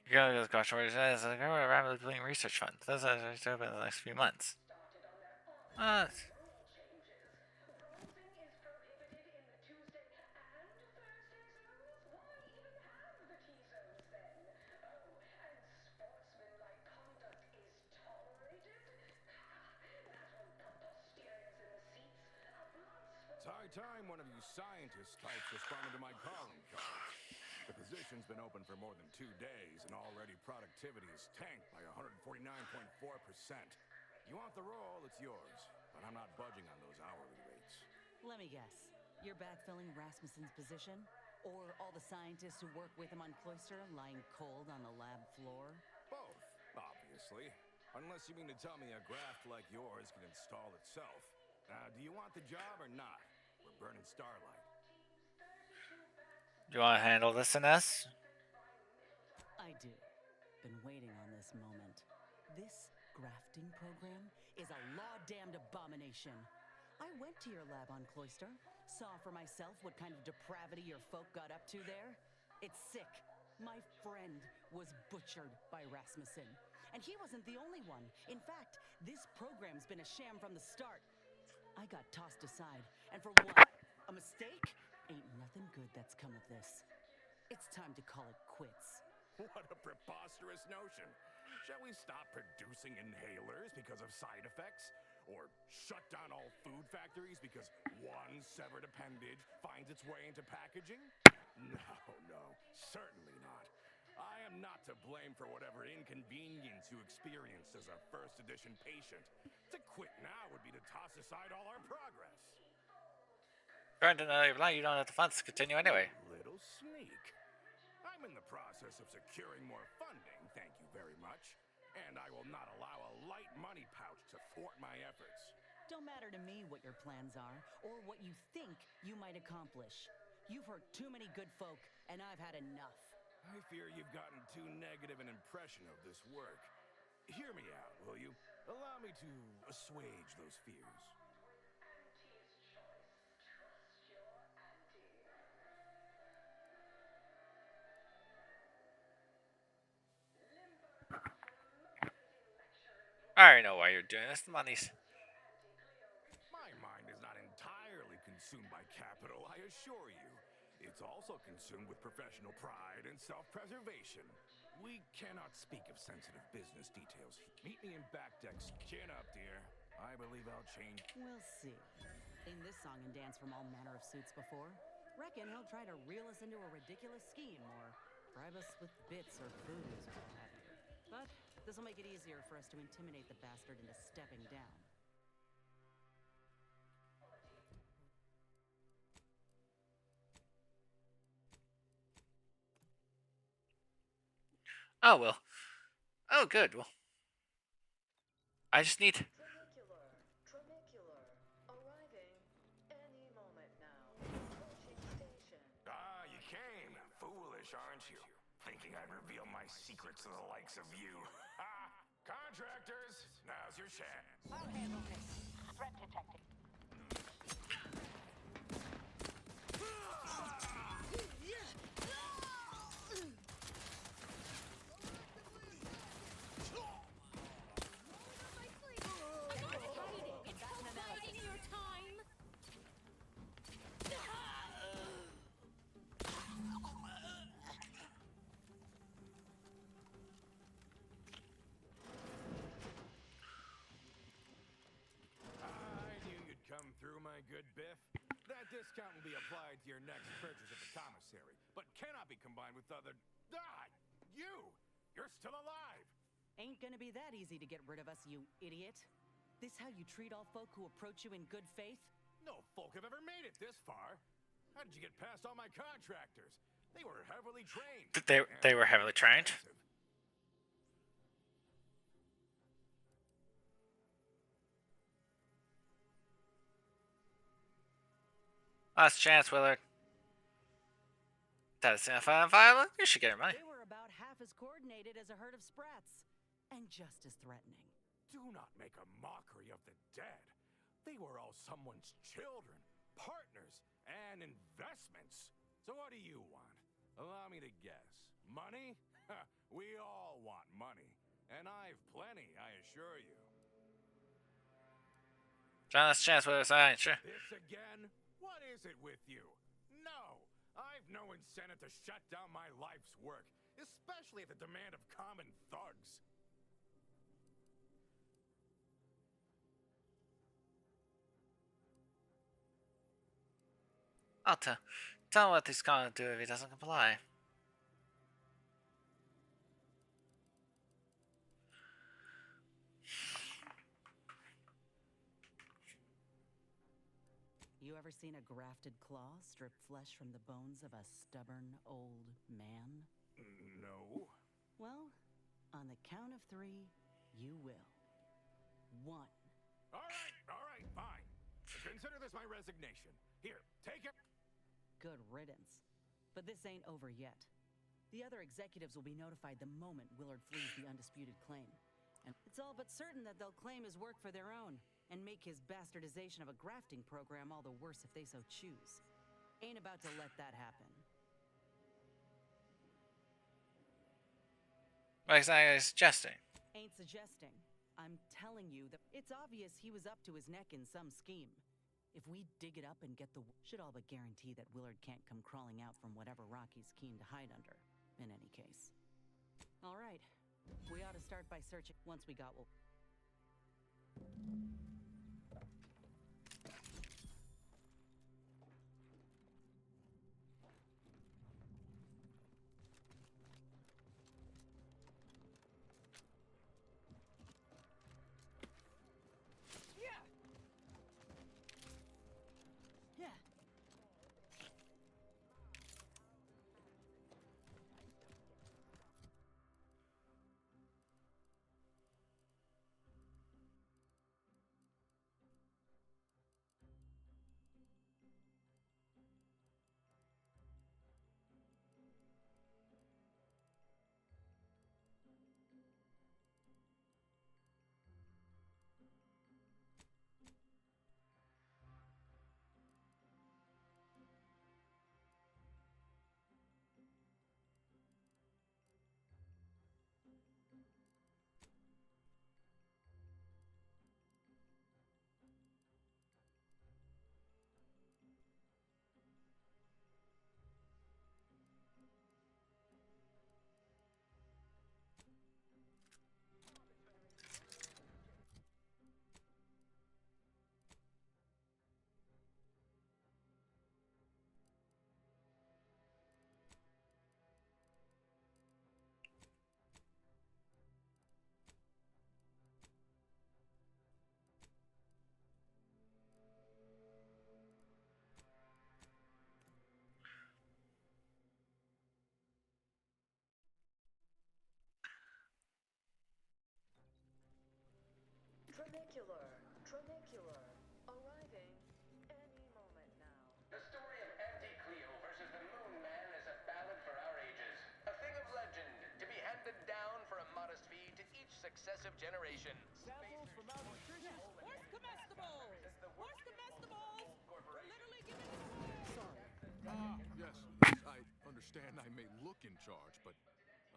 You're gonna go to shortage. It's like we're rapidly depleting research funds. That's going to open in the next few months. Uh, It's high time one of you scientist types responded to my calling cards. The position's been open for more than 2 days, and already productivity is tanked by 149.4%. You want the role, it's yours, but I'm not budging on those hourly rates. Let me guess. You're backfilling Rasmussen's position? Or all the scientists who work with him on Cloister lying cold on the lab floor? Both, obviously. Unless you mean to tell me a graft like yours can install itself. Do you want the job or not? We're burning starlight. do you want to handle this, Ines? I do. Been waiting on this moment. This grafting program is a law-damned abomination. I went to your lab on Cloister, saw for myself what kind of depravity your folk got up to there. It's sick. My friend was butchered by Rasmussen. And he wasn't the only one. In fact, this program's been a sham from the start. I got tossed aside, and for what? A mistake? Ain't nothing good that's come of this. It's time to call it quits. What a preposterous notion. Shall we stop producing inhalers because of side effects? Or shut down all food factories because one severed appendage finds its way into packaging? No, certainly not. I am not to blame for whatever inconvenience you experienced as a first edition patient. To quit now would be to toss aside all our progress. Granted, you don't have the funds to continue anyway. Little sneak. I'm in the process of securing more funding, thank you very much. And I will not allow a light money pouch to thwart my efforts. Don't matter to me what your plans are, or what you think you might accomplish. You've hurt too many good folk, and I've had enough. I fear you've gotten too negative an impression of this work. Hear me out, will you? Allow me to assuage those fears. I already know why you're doing this. The money's. My mind is not entirely consumed by capital, I assure you. It's also consumed with professional pride and self-preservation. We cannot speak of sensitive business details. Meet me in back decks. Chin up, dear. I believe I'll change. We'll see. Seen this song and dance from all manner of suits before. Reckon he'll try to reel us into a ridiculous scheme, or bribe us with bits or booze or what have you. But this'll make it easier for us to intimidate the bastard into stepping down. Oh, well. Oh, good. Well, I just need. Tramicular. Arriving any moment now. Approaching station. You came. Foolish, aren't you? Thinking I'd reveal my secrets to the likes of you. Contractors, now's your chance. I'll handle this. Threat detected. Through my good Biff. That discount will be applied to your next purchase at the commissary. But with other... Ah! You! You're still alive! Ain't gonna be that easy to get rid of us, you idiot. This how you treat all folk who approach you in good faith? No folk have ever made it this far. How did you get past all my contractors? They were heavily trained. They were heavily trained. Last chance, Willard. That's a file. You should get your money. They were about half as coordinated as a herd of sprats, and just as threatening. Do not make a mockery of the dead. They were all someone's children, partners, and investments. So what do you want? Allow me to guess. Money? We all want money. And I've plenty, I assure you. John, last chance, Willard. I ain't sure. This again? What is it with you? No! I've no incentive to shut down my life's work, especially at the demand of common thugs. I'll tell him what he's gonna do if he doesn't comply. You ever seen a grafted claw strip flesh from the bones of a stubborn old man? No. Well, on the count of 3, you will. 1. All right, fine. Consider this my resignation. Here, take it. Good riddance. But this ain't over yet. The other executives will be notified the moment Willard flees the undisputed claim. And it's all but certain that they'll claim his work for their own, and make his bastardization of a grafting program all the worse if they so choose. Ain't about to let that happen. What exactly are you suggesting? Ain't suggesting. I'm telling you that it's obvious he was up to his neck in some scheme. If we dig it up and get the... should all but guarantee that Willard can't come crawling out from whatever rock he's keen to hide under, in any case. All right. We ought to start by searching once we got... Tranicular, arriving any moment now. The story of Anti-Cleo versus the Moon Man is a ballad for our ages. A thing of legend, to be handed down for a modest fee to each successive generation. Samples from malnutrition. Where's comestibles? Where's comestibles? We're literally giving it away! Yes, I understand I may look in charge, but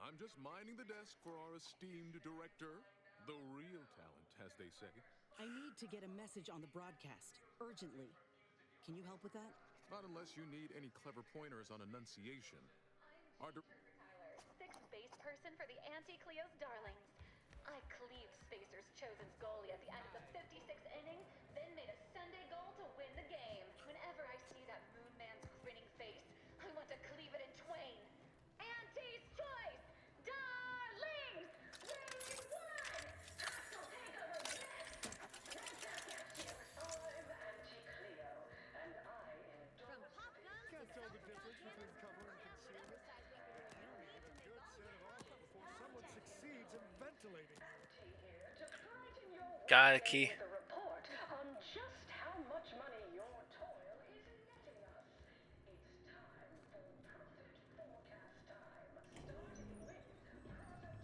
I'm just minding the desk for our esteemed director. The real talent, as they say. I need to get a message on the broadcast, urgently. Can you help with that? Not unless you need any clever pointers on enunciation. Sixth base person for the Anti-Cleo's darlings. I cleaved Spacer's chosen goalie at the end of the 56th inning, then made a Sunday goal to win the game. Whenever I see that Moon Man's grinning face, I want to cleave it in twain. Got a key. with a report on just how much money your toil is netting us. It's time for profit forecast time, starting with product development.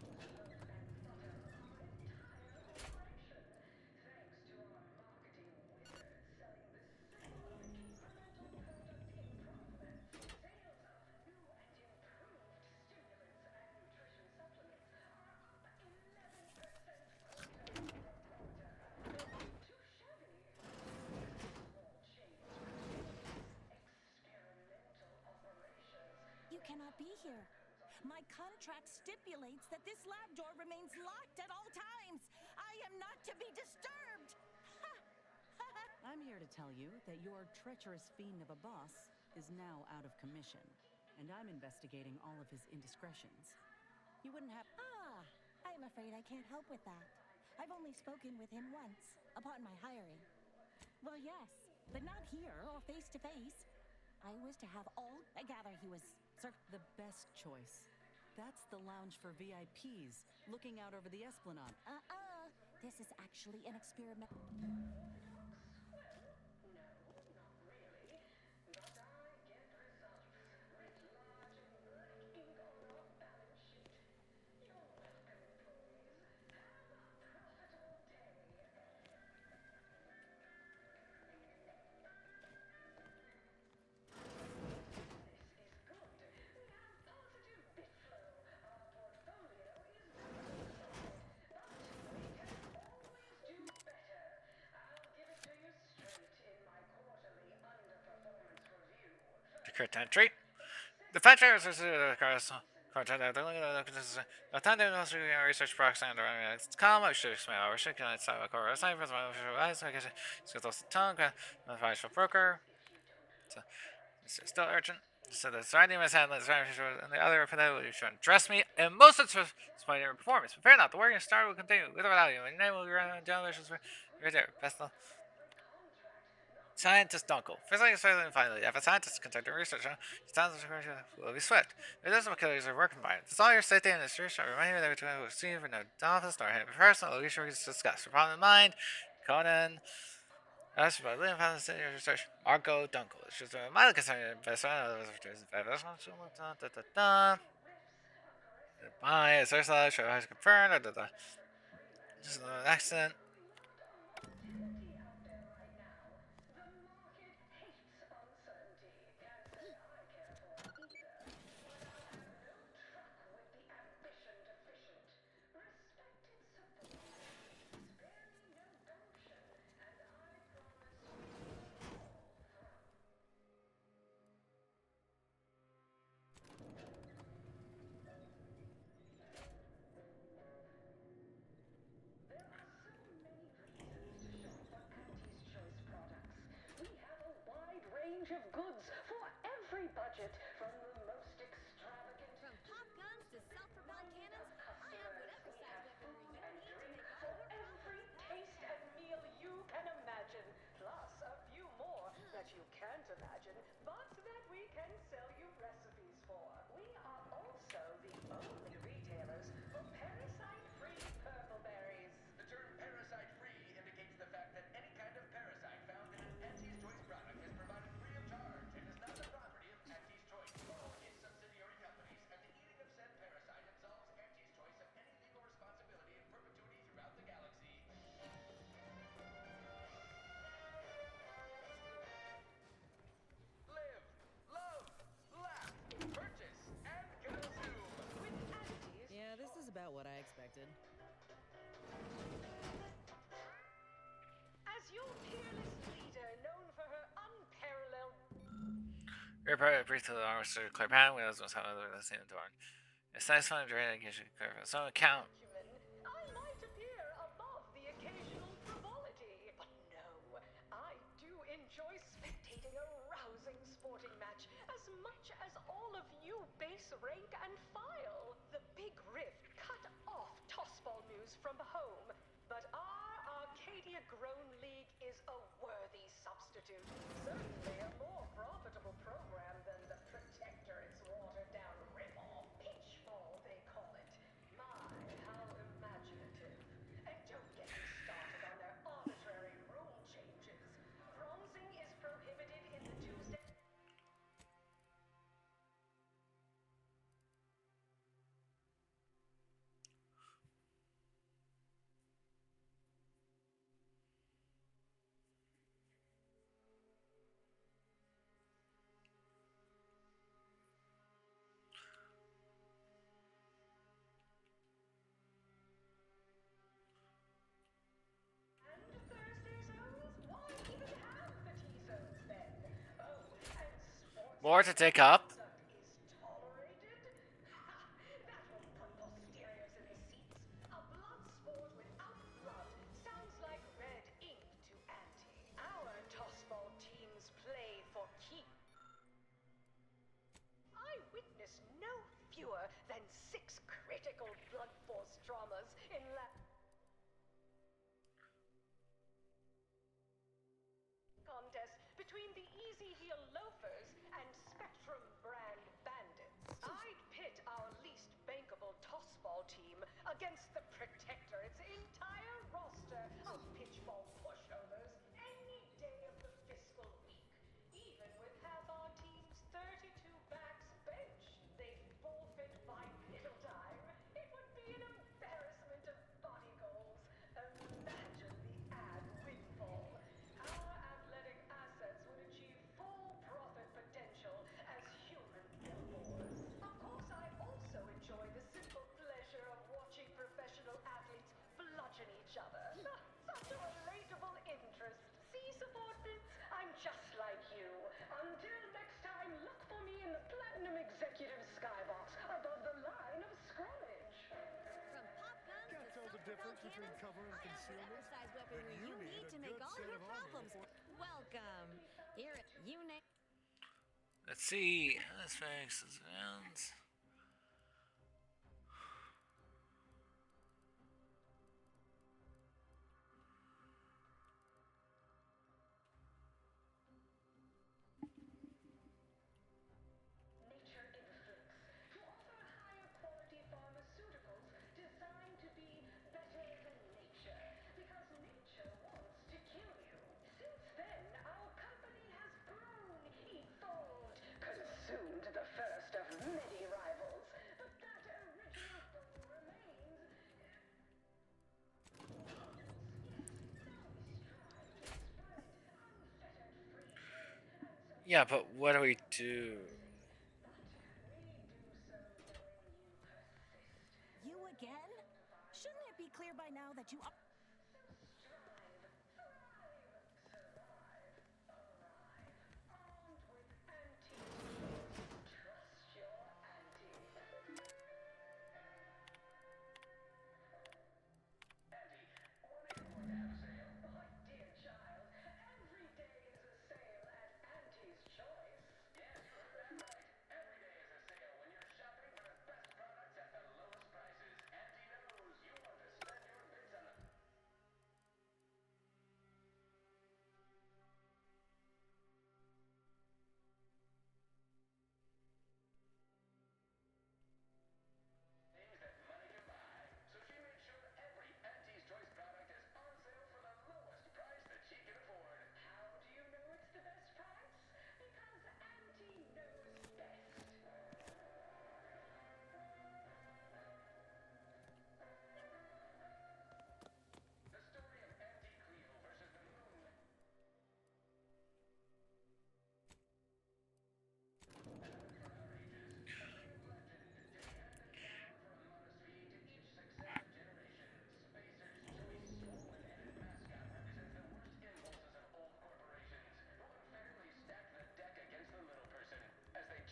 And butter our entire operation, thanks to our marketing wizards selling the same incremental product improvements. Sales of new and improved stimulants and nutrition supplements are up 11% quarter-over-quarter. Too shabby for this small change represents experimental operations. You cannot be here. My contract stipulates that this lab door remains locked at all times. I am not to be disturbed. I'm here to tell you that your treacherous fiend of a boss is now out of commission, and I'm investigating all of his indiscretions. You wouldn't have... I'm afraid I can't help with that. I've only spoken with him once, upon my hiring. Well, yes, but not here or face to face. I was to have all... I gather he was... The best choice. That's the lounge for VIPs, looking out over the Esplanade. This is actually an experiment. Well, no, not really. But I get results. Writ large in black ink on our balance sheet. You're welcome, employees. Have a profitable day. This is good. Now, positive bit flow. Our portfolio is very solid, but we can always do better. I'll give it to you straight in my quarterly underperformance review. The correct entry. The factory was across content. The time to research products and it's calm. I should explain our shit. Can I start a core website for my official eyes? I guess it's the tongue. The financial broker. So it's still urgent. So the surrounding my hand, and the other fidelity should address me and most of the disappointing performance. But fear not, the working star will continue with or without you. And your name will be around generations right there. Best of Scientist Dunkel. Physically, and finally, if a scientist conducting research, sounds will be swift. It doesn't what killers are working by. It's all your safety and history. I remind you that we will see you for no office nor him in person. At least we can discuss. For problem in mind, Conan. As for Liam found the research, Argo Dunkel. It's just a mild concern investment. Bye, it's Ursula. Show has confirmed. This is an accident. Of goods for every budget, from the most extravagant From pop guns to self-propelled cannons, I have whatever size weaponry you need to make all your every taste and meal you can imagine, plus a few more that you can't imagine, but that we can sell you recipes for. We are also the only retailers for parasite-free purple berries. The term parasite-free indicates the fact that any kind of parasite found in an Auntie's Choice product is provided free of charge and is not the property of Auntie's Choice or its subsidiary companies, and the eating of said parasite absolves Auntie's Choice of any legal responsibility in perpetuity throughout the galaxy. Live, love, laugh, purchase, and consume. With Auntie's. Yeah, this is about what I expected. As your peerless leader, known for her unparalleled... Report brief to the officer, clear pattern, wheels was however the same door. It's nice fun to in case you clear for some account. I might appear above the occasional frivolity, but no, I do enjoy spectating a rousing sporting match as much as all of you base rank and file. The Big Rift cut off tossball news from home, but our Arcadia Grown League is a worthy substitute. Certainly a more profitable program than the Protectorate's watered-down ripoff. Pitchball, they call it. My More to take up. That will put posteriors in the seats. A blood sport without blood sounds like red ink to Auntie. Our tossball teams play for keeps. I witnessed no fewer than 6 critical blood force traumas in contest between the Easy Heel Loafers and Spectrum brand bandits. I'd pit our least bankable tossball team against the Protectorate's entire roster of pitchball pushovers any day of the fiscal week. Even with half our team's 32 backs benched, they'd forfeit by middle time. It would be an embarrassment of body goals. Imagine the ad windfall. Our athletic assets would achieve full profit potential as human billboards. Of course, I also enjoy the simple pleasure of watching professional athletes bludgeon each other. Such a relatable interest. See, subordinates? I'm just like you. Until next time, look for me in the Platinum Executive Skybox above the line of scrimmage. From pop guns Can't to tell the difference between cover and concealment? emphasize Then weaponry you you need need a to make good all set your of armor. problems. Welcome. Here, you name. Let's see. This makes sense. Nature inflicts to offer higher quality pharmaceuticals designed to be better than nature, because nature wants to kill you. Since then, our company has grown, evolved, consumed the first of many rivals, but that original foe remains. Yeah, but what do we do? You again? Shouldn't it be clear by now that you are?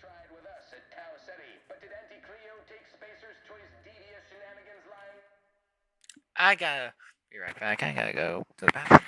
Tried with us at Tau Ceti, but did Auntie Cleo take Spacer's Choice devious shenanigans lying? I gotta be right back. I gotta go to the bathroom.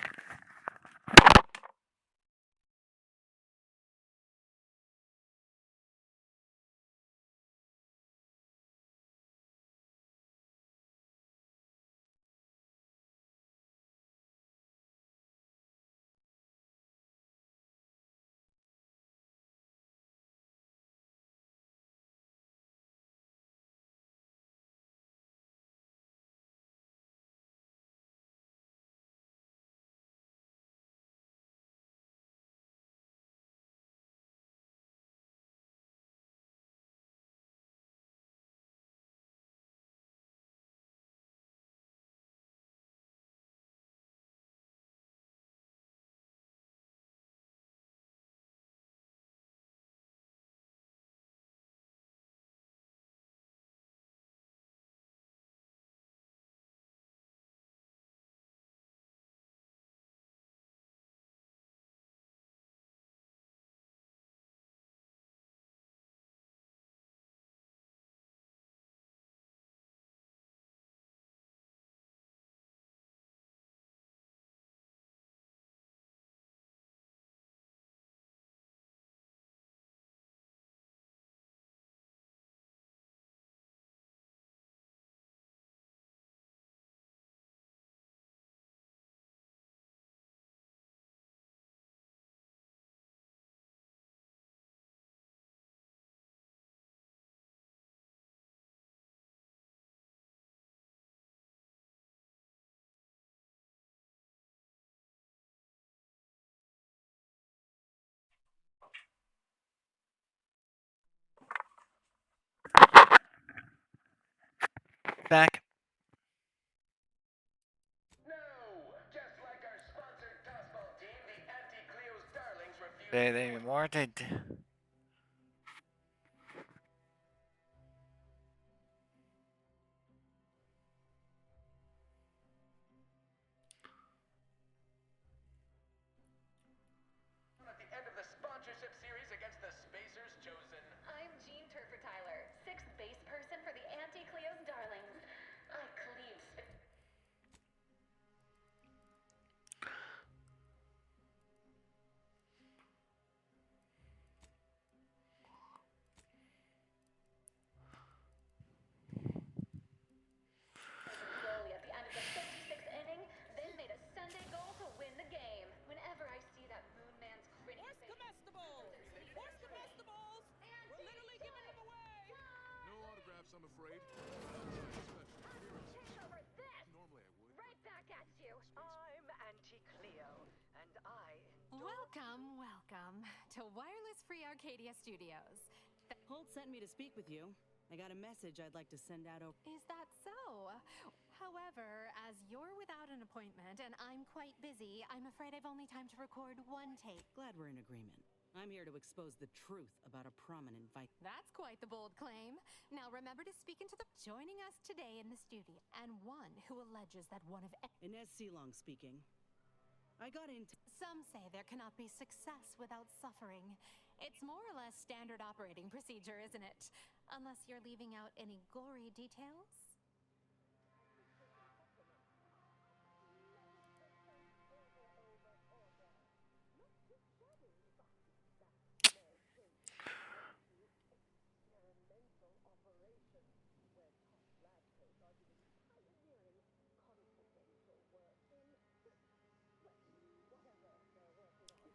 back. No! Just like our sponsored tossball team, the Anti-Cleo's Darlings refuse They wanted. at the end of the sponsorship series against the Spacers chosen. I'm Jean Turfer Tyler, sixth base person for the Anti-Cleo's Darlings. I cleave slowly at the end of the 56th inning, then made a Sunday goal to win the game. Whenever I see that Moon Man's gritty Horse face... comestibles! Horse comestibles! We're literally giving them away! No autographs, I'm afraid. Over this! Normally I would. Right back at you. I'm Auntie Cleo, and I endorse... Welcome to Wireless Free Arcadia Studios. Holt sent me to speak with you. I got a message I'd like to send out over. Is that so? However, as you're without an appointment and I'm quite busy, I'm afraid I've only time to record one take. Glad we're in agreement. I'm here to expose the truth about a prominent That's quite the bold claim. Now remember to speak into the... Joining us today in the studio, and one who alleges that one of... Inez Sealong speaking. I got into... Some say there cannot be success without suffering. It's more or less standard operating procedure, isn't it? Unless you're leaving out any gory details.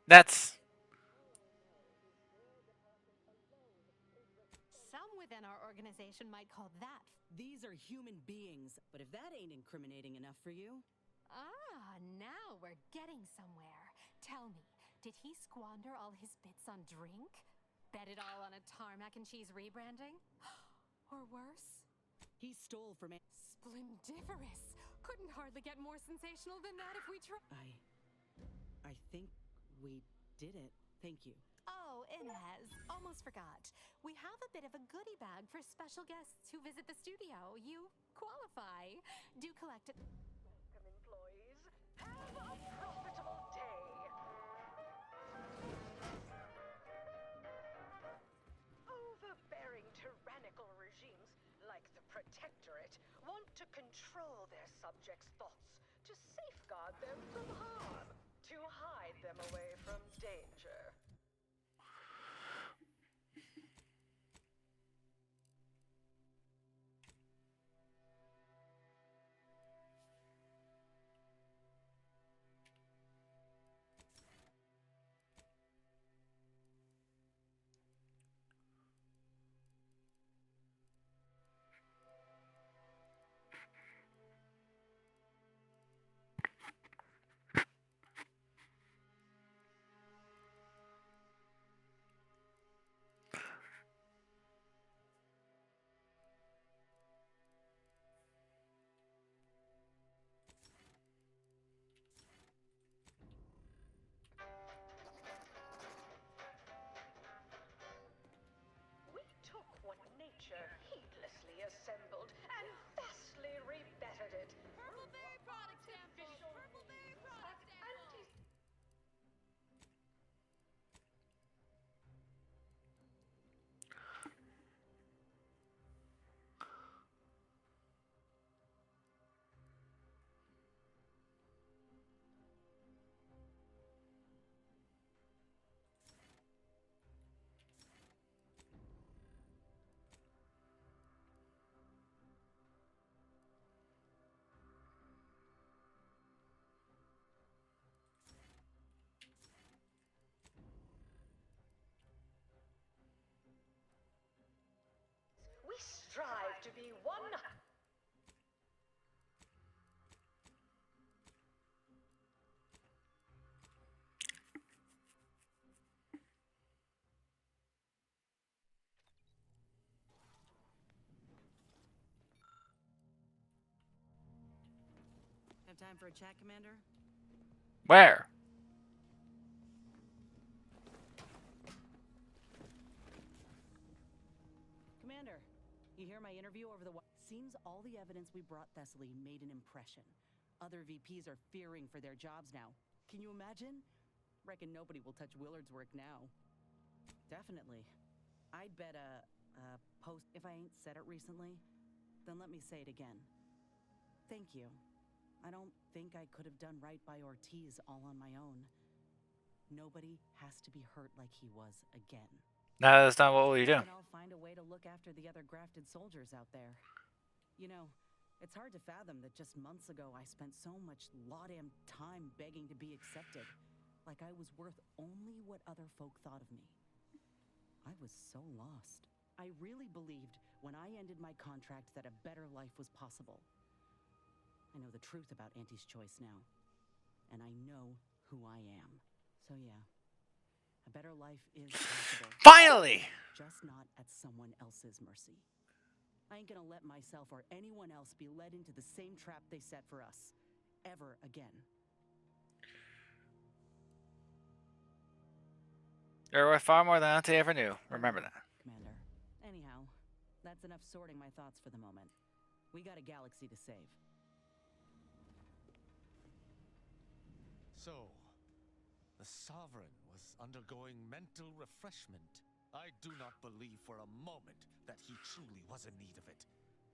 That's. Some within our organization might call that... These are human beings, but if that ain't incriminating enough for you... Now we're getting somewhere. Tell me, did he squander all his bits on drink? Bet it all on a tarmac and cheese rebranding? Or worse? He stole from... Splendiferous! Couldn't hardly get more sensational than that if we tried... I think we did it. Thank you. Oh, Inez, almost forgot. We have a bit of a goodie bag for special guests who visit the studio. You qualify. Do collect it. Welcome, employees. Have a profitable day. Overbearing tyrannical regimes like the Protectorate want to control their subjects' thoughts, to safeguard them from harm, to hide them away from danger. time for a chat, Commander? Where? Commander, you hear my interview over the Seems all the evidence we brought Thessaly made an impression. Other VPs are fearing for their jobs now. Can you imagine? Reckon nobody will touch Willard's work now. Definitely. I'd bet a post. If I ain't said it recently, then let me say it again. Thank you. I don't think I could have done right by Ortiz all on my own. Nobody has to be hurt like he was again. No, that's not what we do. And I'll find a way to look after the other grafted soldiers out there. You know, it's hard to fathom that just months ago I spent so much law-damn time begging to be accepted. Like I was worth only what other folk thought of me. I was so lost. I really believed when I ended my contract that a better life was possible. I know the truth about Auntie's choice now. And I know who I am. So yeah, a better life is possible. Finally! Just not at someone else's mercy. I ain't gonna let myself or anyone else be led into the same trap they set for us. Ever again. You're worth far more than Auntie ever knew. Remember that. Commander. Anyhow, that's enough sorting my thoughts for the moment. We got a galaxy to save. So, the Sovereign was undergoing mental refreshment. I do not believe for a moment that he truly was in need of it.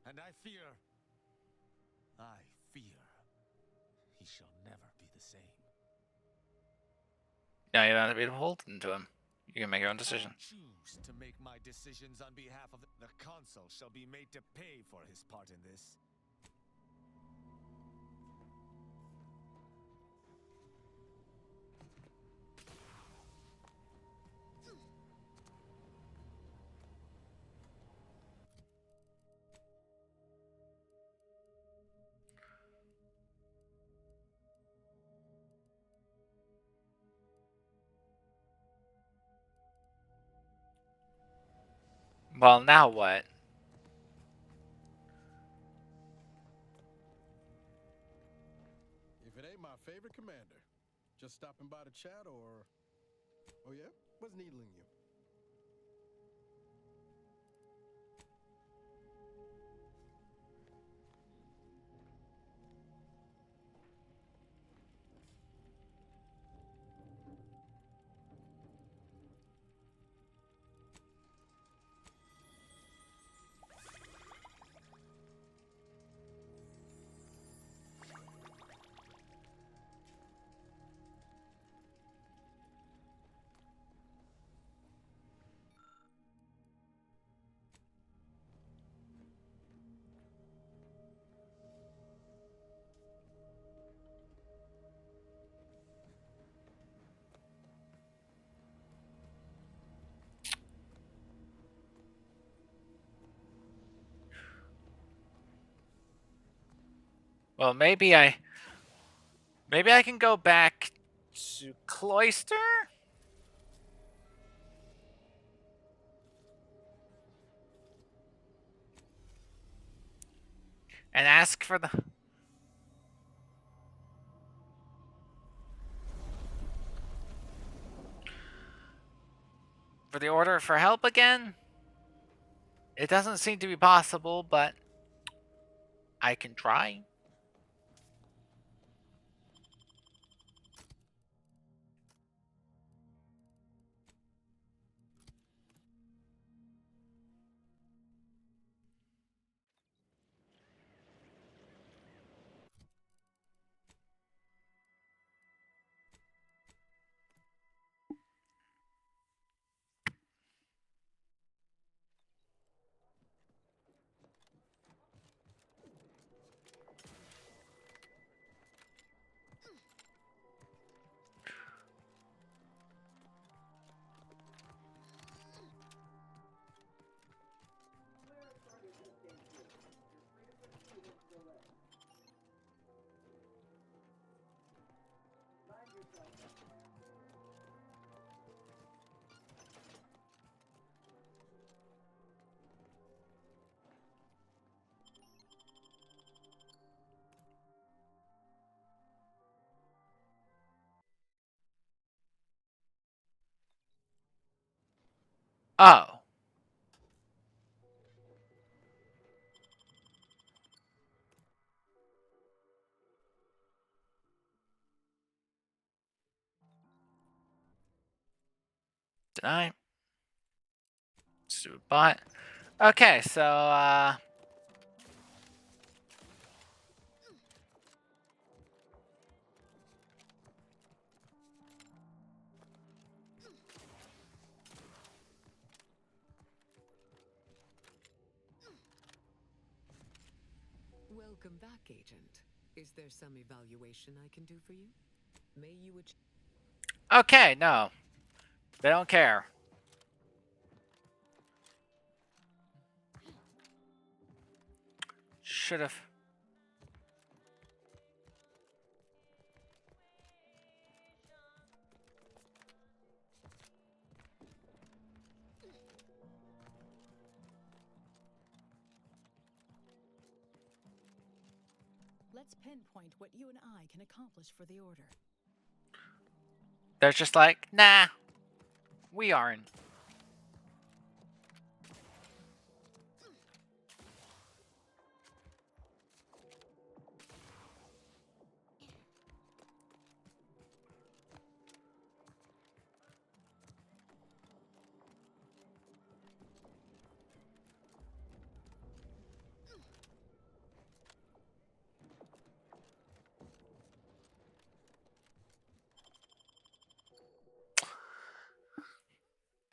And I fear he shall never be the same. Now you don't have to be beholden to him. You can make your own decision. I choose to make my decisions on behalf of the Consul shall be made to pay for his part in this. Well, now what? If it ain't my favorite commander, just stopping by to chat or... Oh yeah? What's needling you? Well, maybe I can go back to Cloister? And ask for the... for the order for help again? It doesn't seem to be possible, but I can try. Oh. Deny. Let's do a bot. Okay, so Welcome back, Agent. Is there some evaluation I can do for you? May you okay, no. They don't care. Should have. Let's pinpoint what you and I can accomplish for the Order. They're just like, nah, we aren't.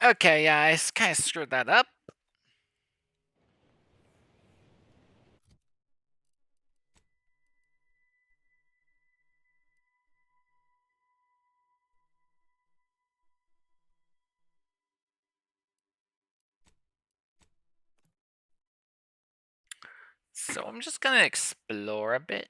Okay, yeah, I kind of screwed that up. So I'm just gonna explore a bit.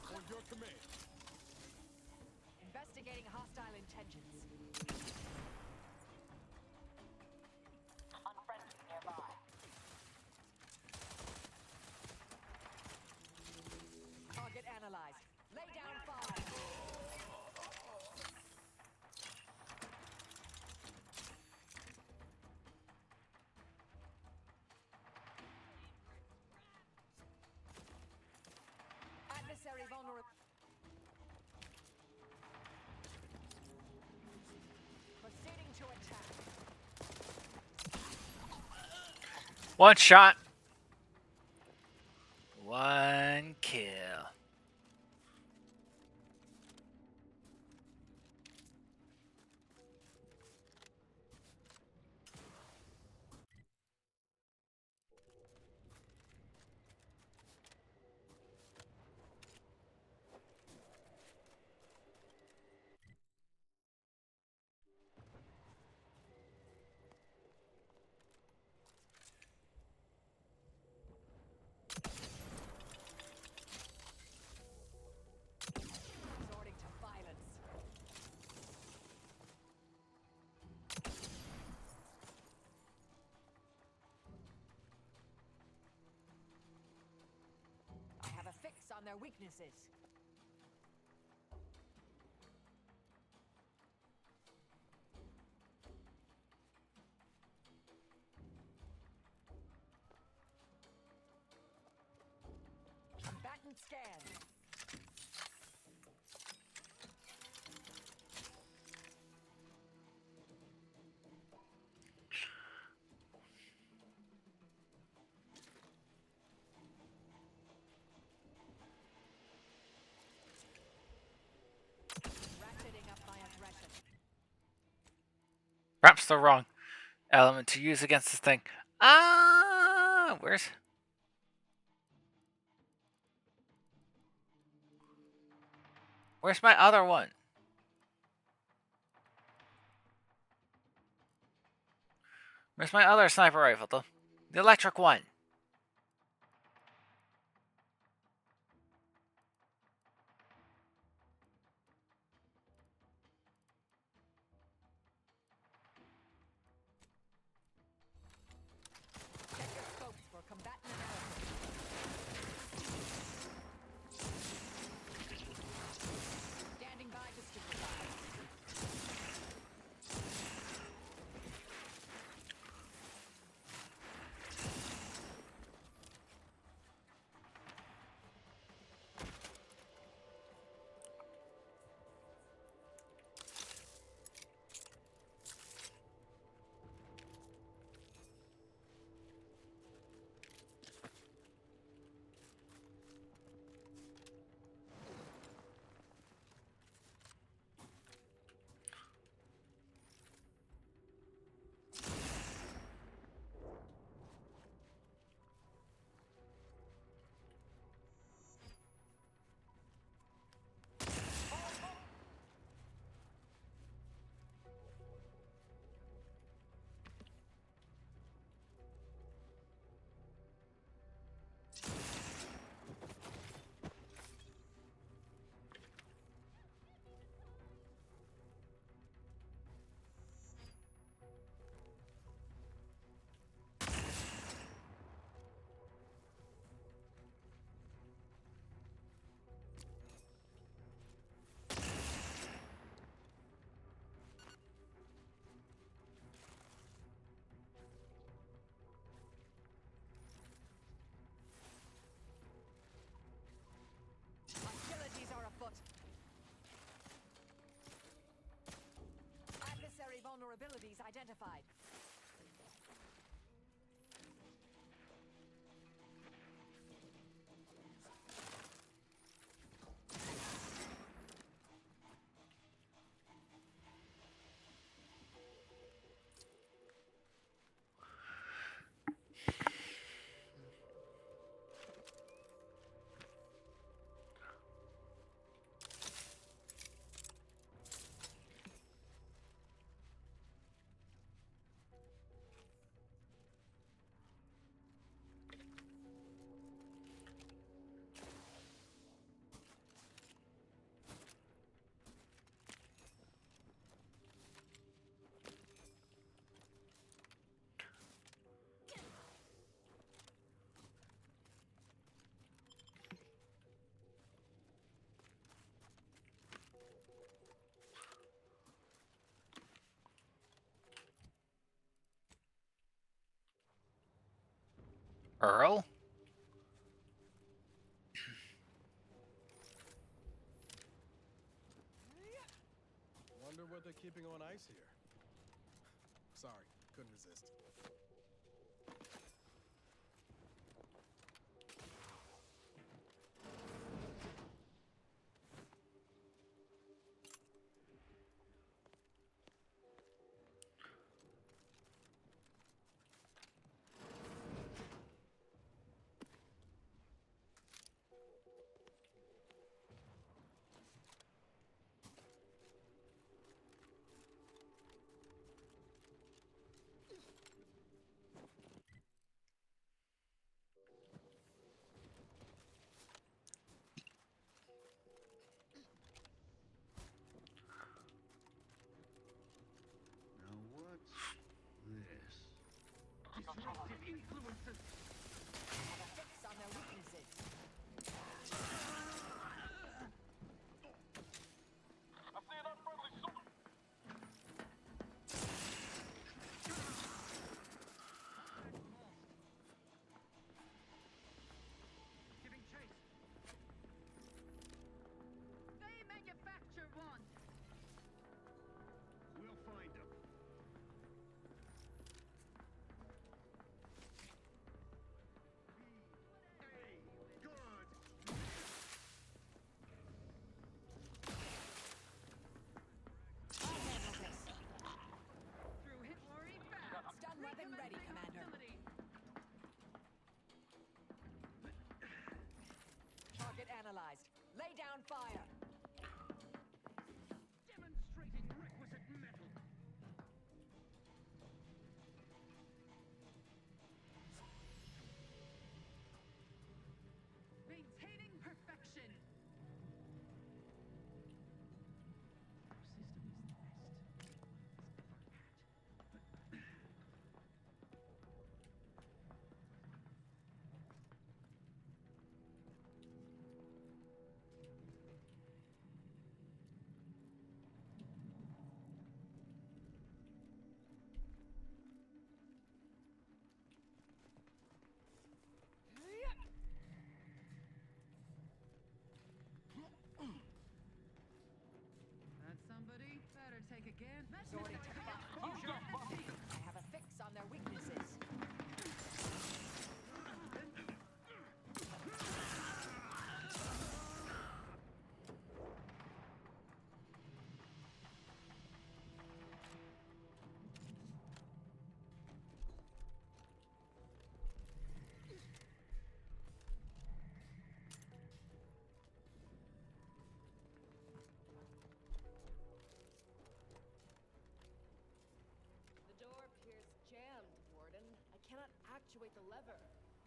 On your command. Investigating hostile intentions. Unfriendly nearby. Target analyzed. Lay down fire. Adversary vulnerable. Proceeding to attack. One shot. One kill. Resorting to violence. I have a fix on their weaknesses. Combatant scan. just the wrong element to use against this thing. Ah, where's my other one? Where's my other sniper rifle? The electric one. Check your scopes for combatant analysis. Standing by to stupefy. Hostilities are afoot. Adversary vulnerabilities identified. Earl? Wonder what they're keeping on ice here. Sorry, couldn't resist. fire. Demonstrating requisite metal. Maintaining perfection. That somebody? Better take again. Sorting to I have a fix on their weaknesses. The door appears jammed, Warden. I cannot actuate the lever.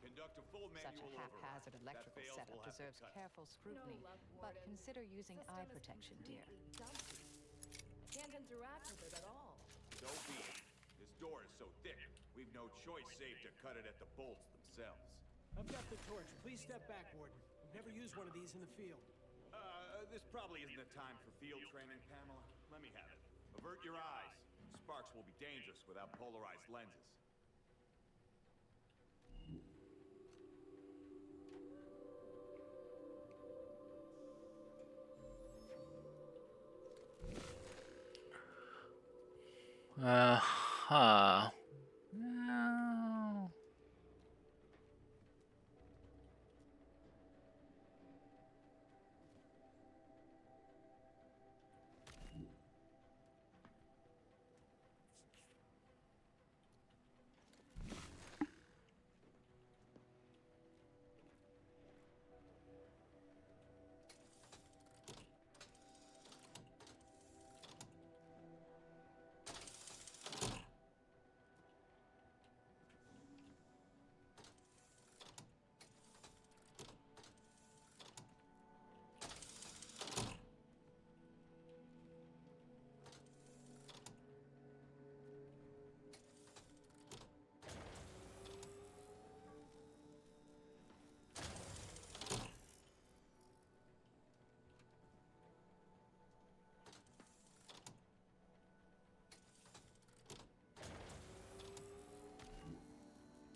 Conduct a full Such manual a haphazard override. That electrical fails, setup we'll have to deserves cut. careful scrutiny. No luck, But Warden. consider using System eye is protection, dear. completely dumpy. I can't interact with it at all. So be it. This door is so thick, we've no choice save to cut it at the bolts themselves. I've got the torch. Please step back, Warden. We've never used one of these in the field. This probably isn't the time for field training, Pamela. Let me have it. Avert your eyes. Sparks will be dangerous without polarized lenses. Huh. No.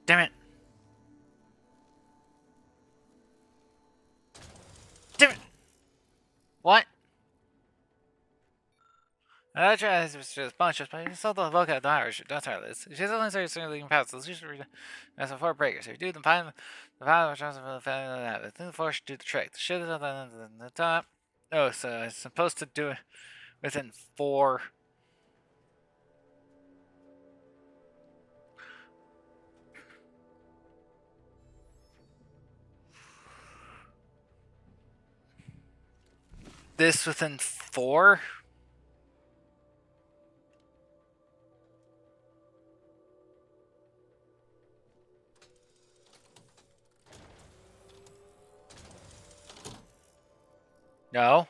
Damn it. Damn it. What? I tried to just bunch of, but you still don't look at the Irish. That's how it is. She's only certainly past. Let's just read it. That's a 4 breakers. If you do the final, which also for the family that. I think the 4 should do the trick. The shit is on the top. Oh, so I'm supposed to do it within 4. This within 4? No.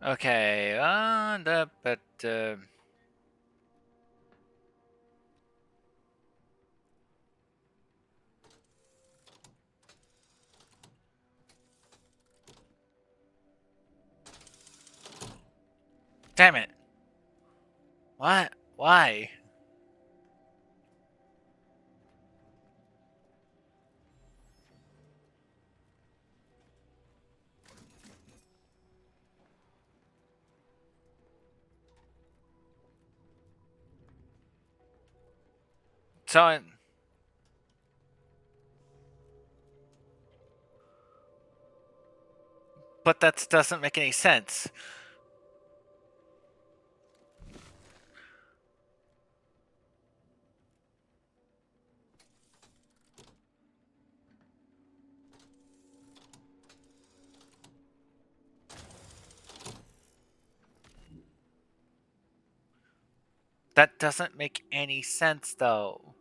Okay, damn it. What? Why? So, but that doesn't make any sense. That doesn't make any sense, though.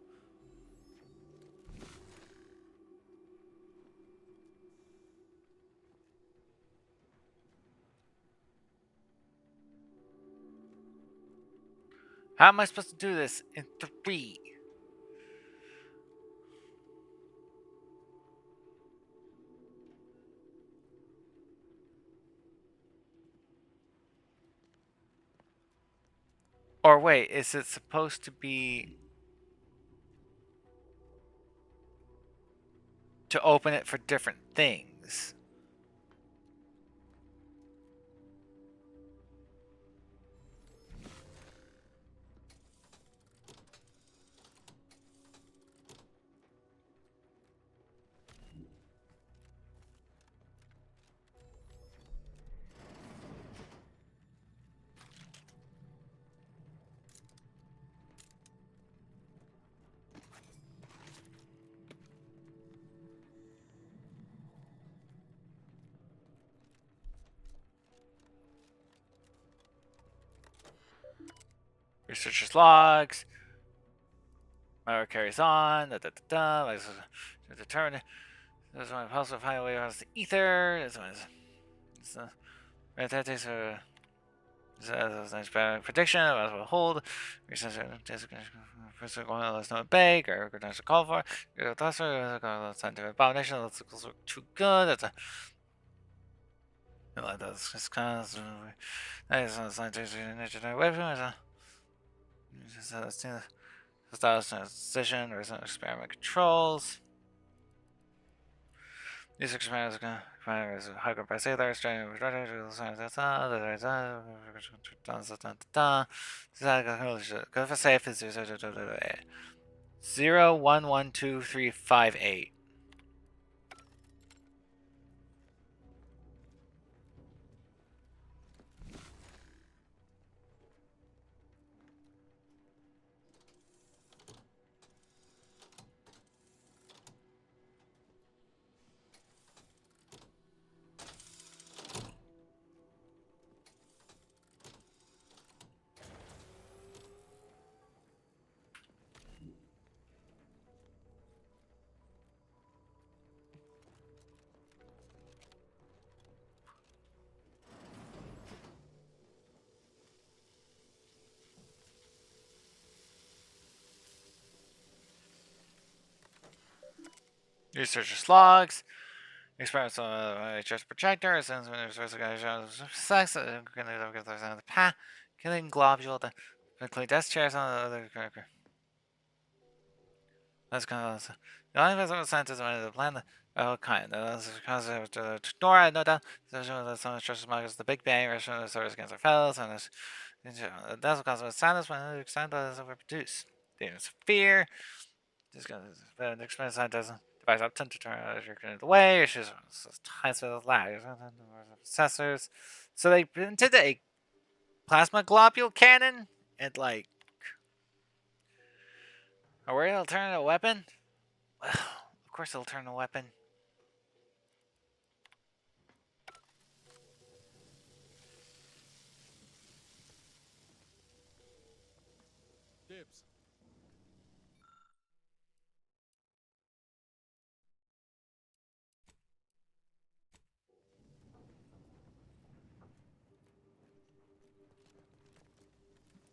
How am I supposed to do this in 3? Or wait, is it supposed to be to open it for different things? Researcher's logs. My work carries on. Determine. This one impulsive highway across the ether. This one is. Right, that takes a. Nice prediction. I might as well hold. Researcher. First, let's not beg or recognize the call for. Scientific abomination. Let's look too good. That's a. That's just kind of. That is a scientific nature weapon. Styles transition or experiment controls. These experiments are going to high by sailors, trying to go for safe is 0112358. Researchers logs. Experiments on HS projectors and there's a guy sex the path killing globule the clean desk chairs on the other character. That's kind of the only physical scientists wanted to plan the kind. That's because of the Nora, no doubt. There's so much trust as the Big Bang, rational the service against our fellows, and that's because of sadness when the extent is overproduced. Demons of fear. Just gonna explain scientists device up to turn the way, issues times with the lag, processors. So they invented a plasma globule cannon and like are we gonna turn it a weapon? Well, of course it'll turn a weapon. Dibs.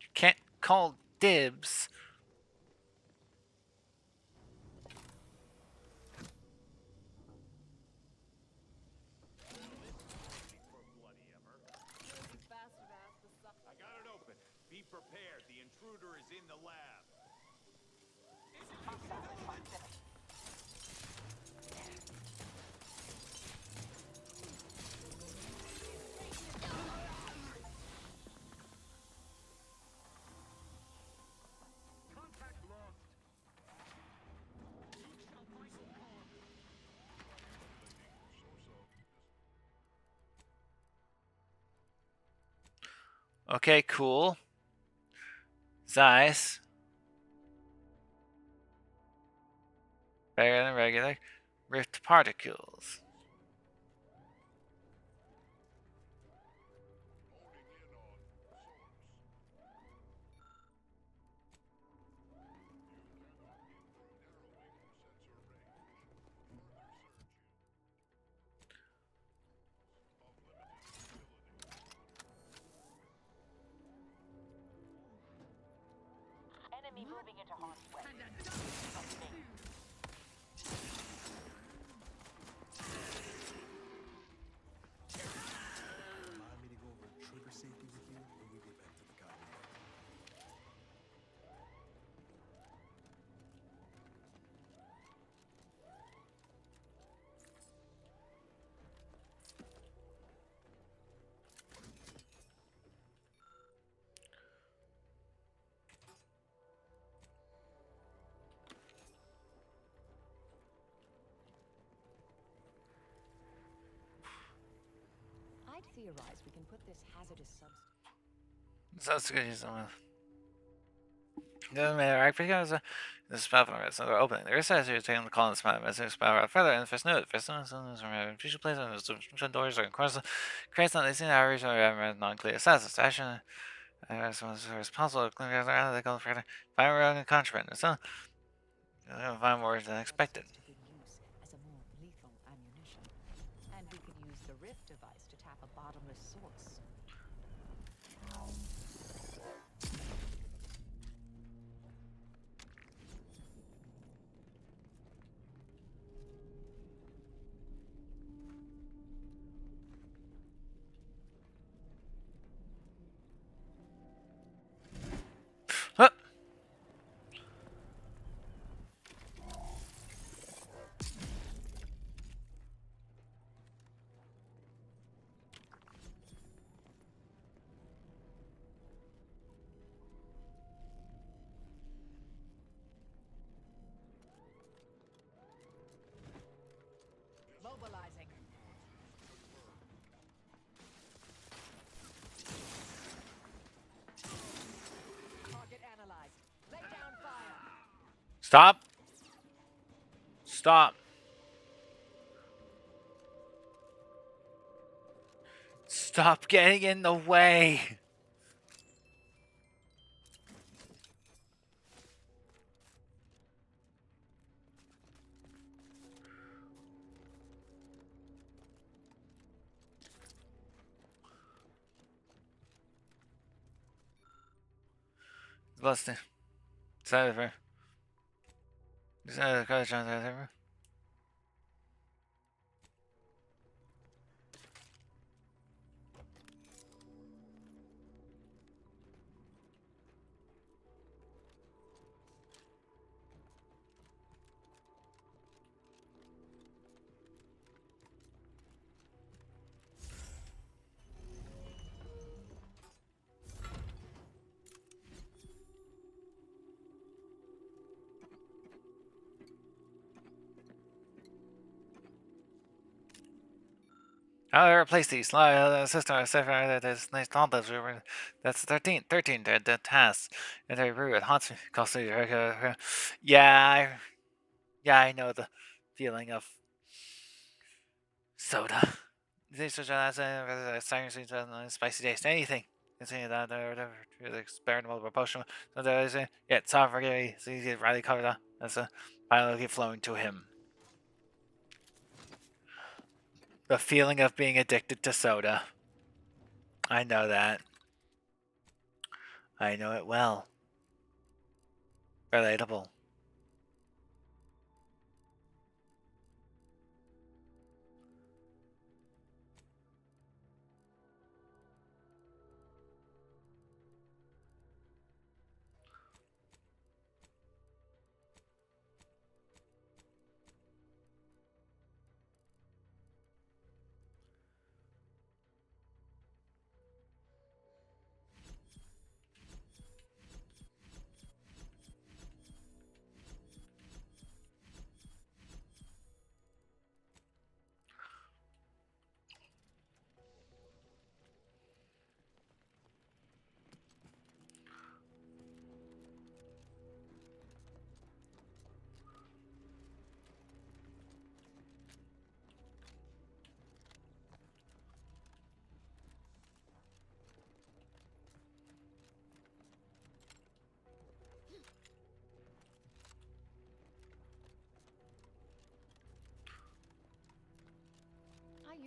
You can't call dibs. I got it open. Be prepared. The intruder is in the lab. Okay, cool. Size. Better than regular. Rift particles. Enemy moving into harm's way. Remind me to go over trigger safety with you when we get back to the colony. I'd theorize we can put this hazardous substance. That's good. Doesn't matter, right? Because the spell from it, so they're opening. The research is taking the call and spell message spell further and first note. First note is from future place and the subscription doors are across the creates on the scene average or non-clear satisfaction. As much as possible, clear around the gold further. Find around and contraband. So, find more than expected. To good use as a more lethal ammunition. And we could use the Rift device to tap a bottomless source. Huh. Mobilizing. Target analyzed. Lay down fire. Stop. Stop. Stop getting in the way. Busted. Decided for. Decided to cut the How do I replace these? System I set for this nice knowledge. That's 13. 13 the task. And I agree with haunts me. Costly. Yeah, I know the feeling of soda. These are just spicy taste. Anything. Continue that whatever. Experimental potion. So there is yeah, it's all forgetting. So you get Riley covered up. That's a finally flowing to him. The feeling of being addicted to soda. I know that. I know it well. Relatable.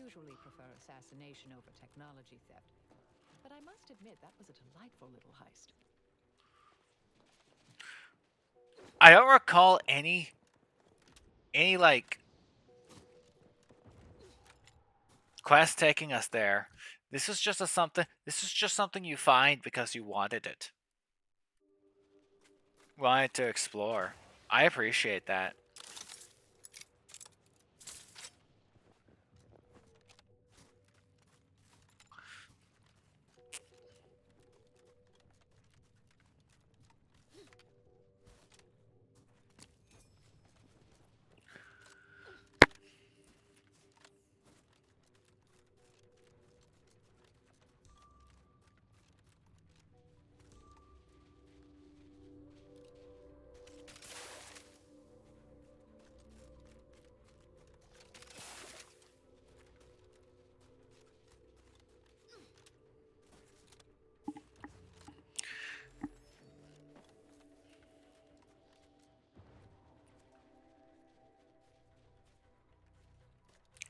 usually prefer assassination over technology theft. But I must admit, that was a delightful little heist. I don't recall any like quest taking us there. This is just something you find because you wanted it. Wanted to explore. I appreciate that.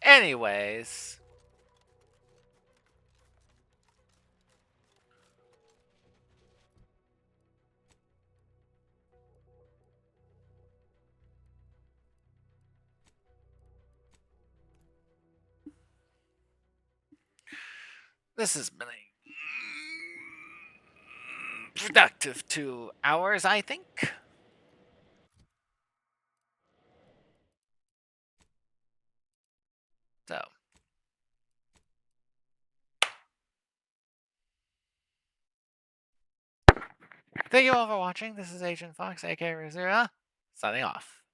Anyways, this has been a productive 2 hours, I think. So, thank you all for watching. This is Agent Fox, aka Raziera, signing off.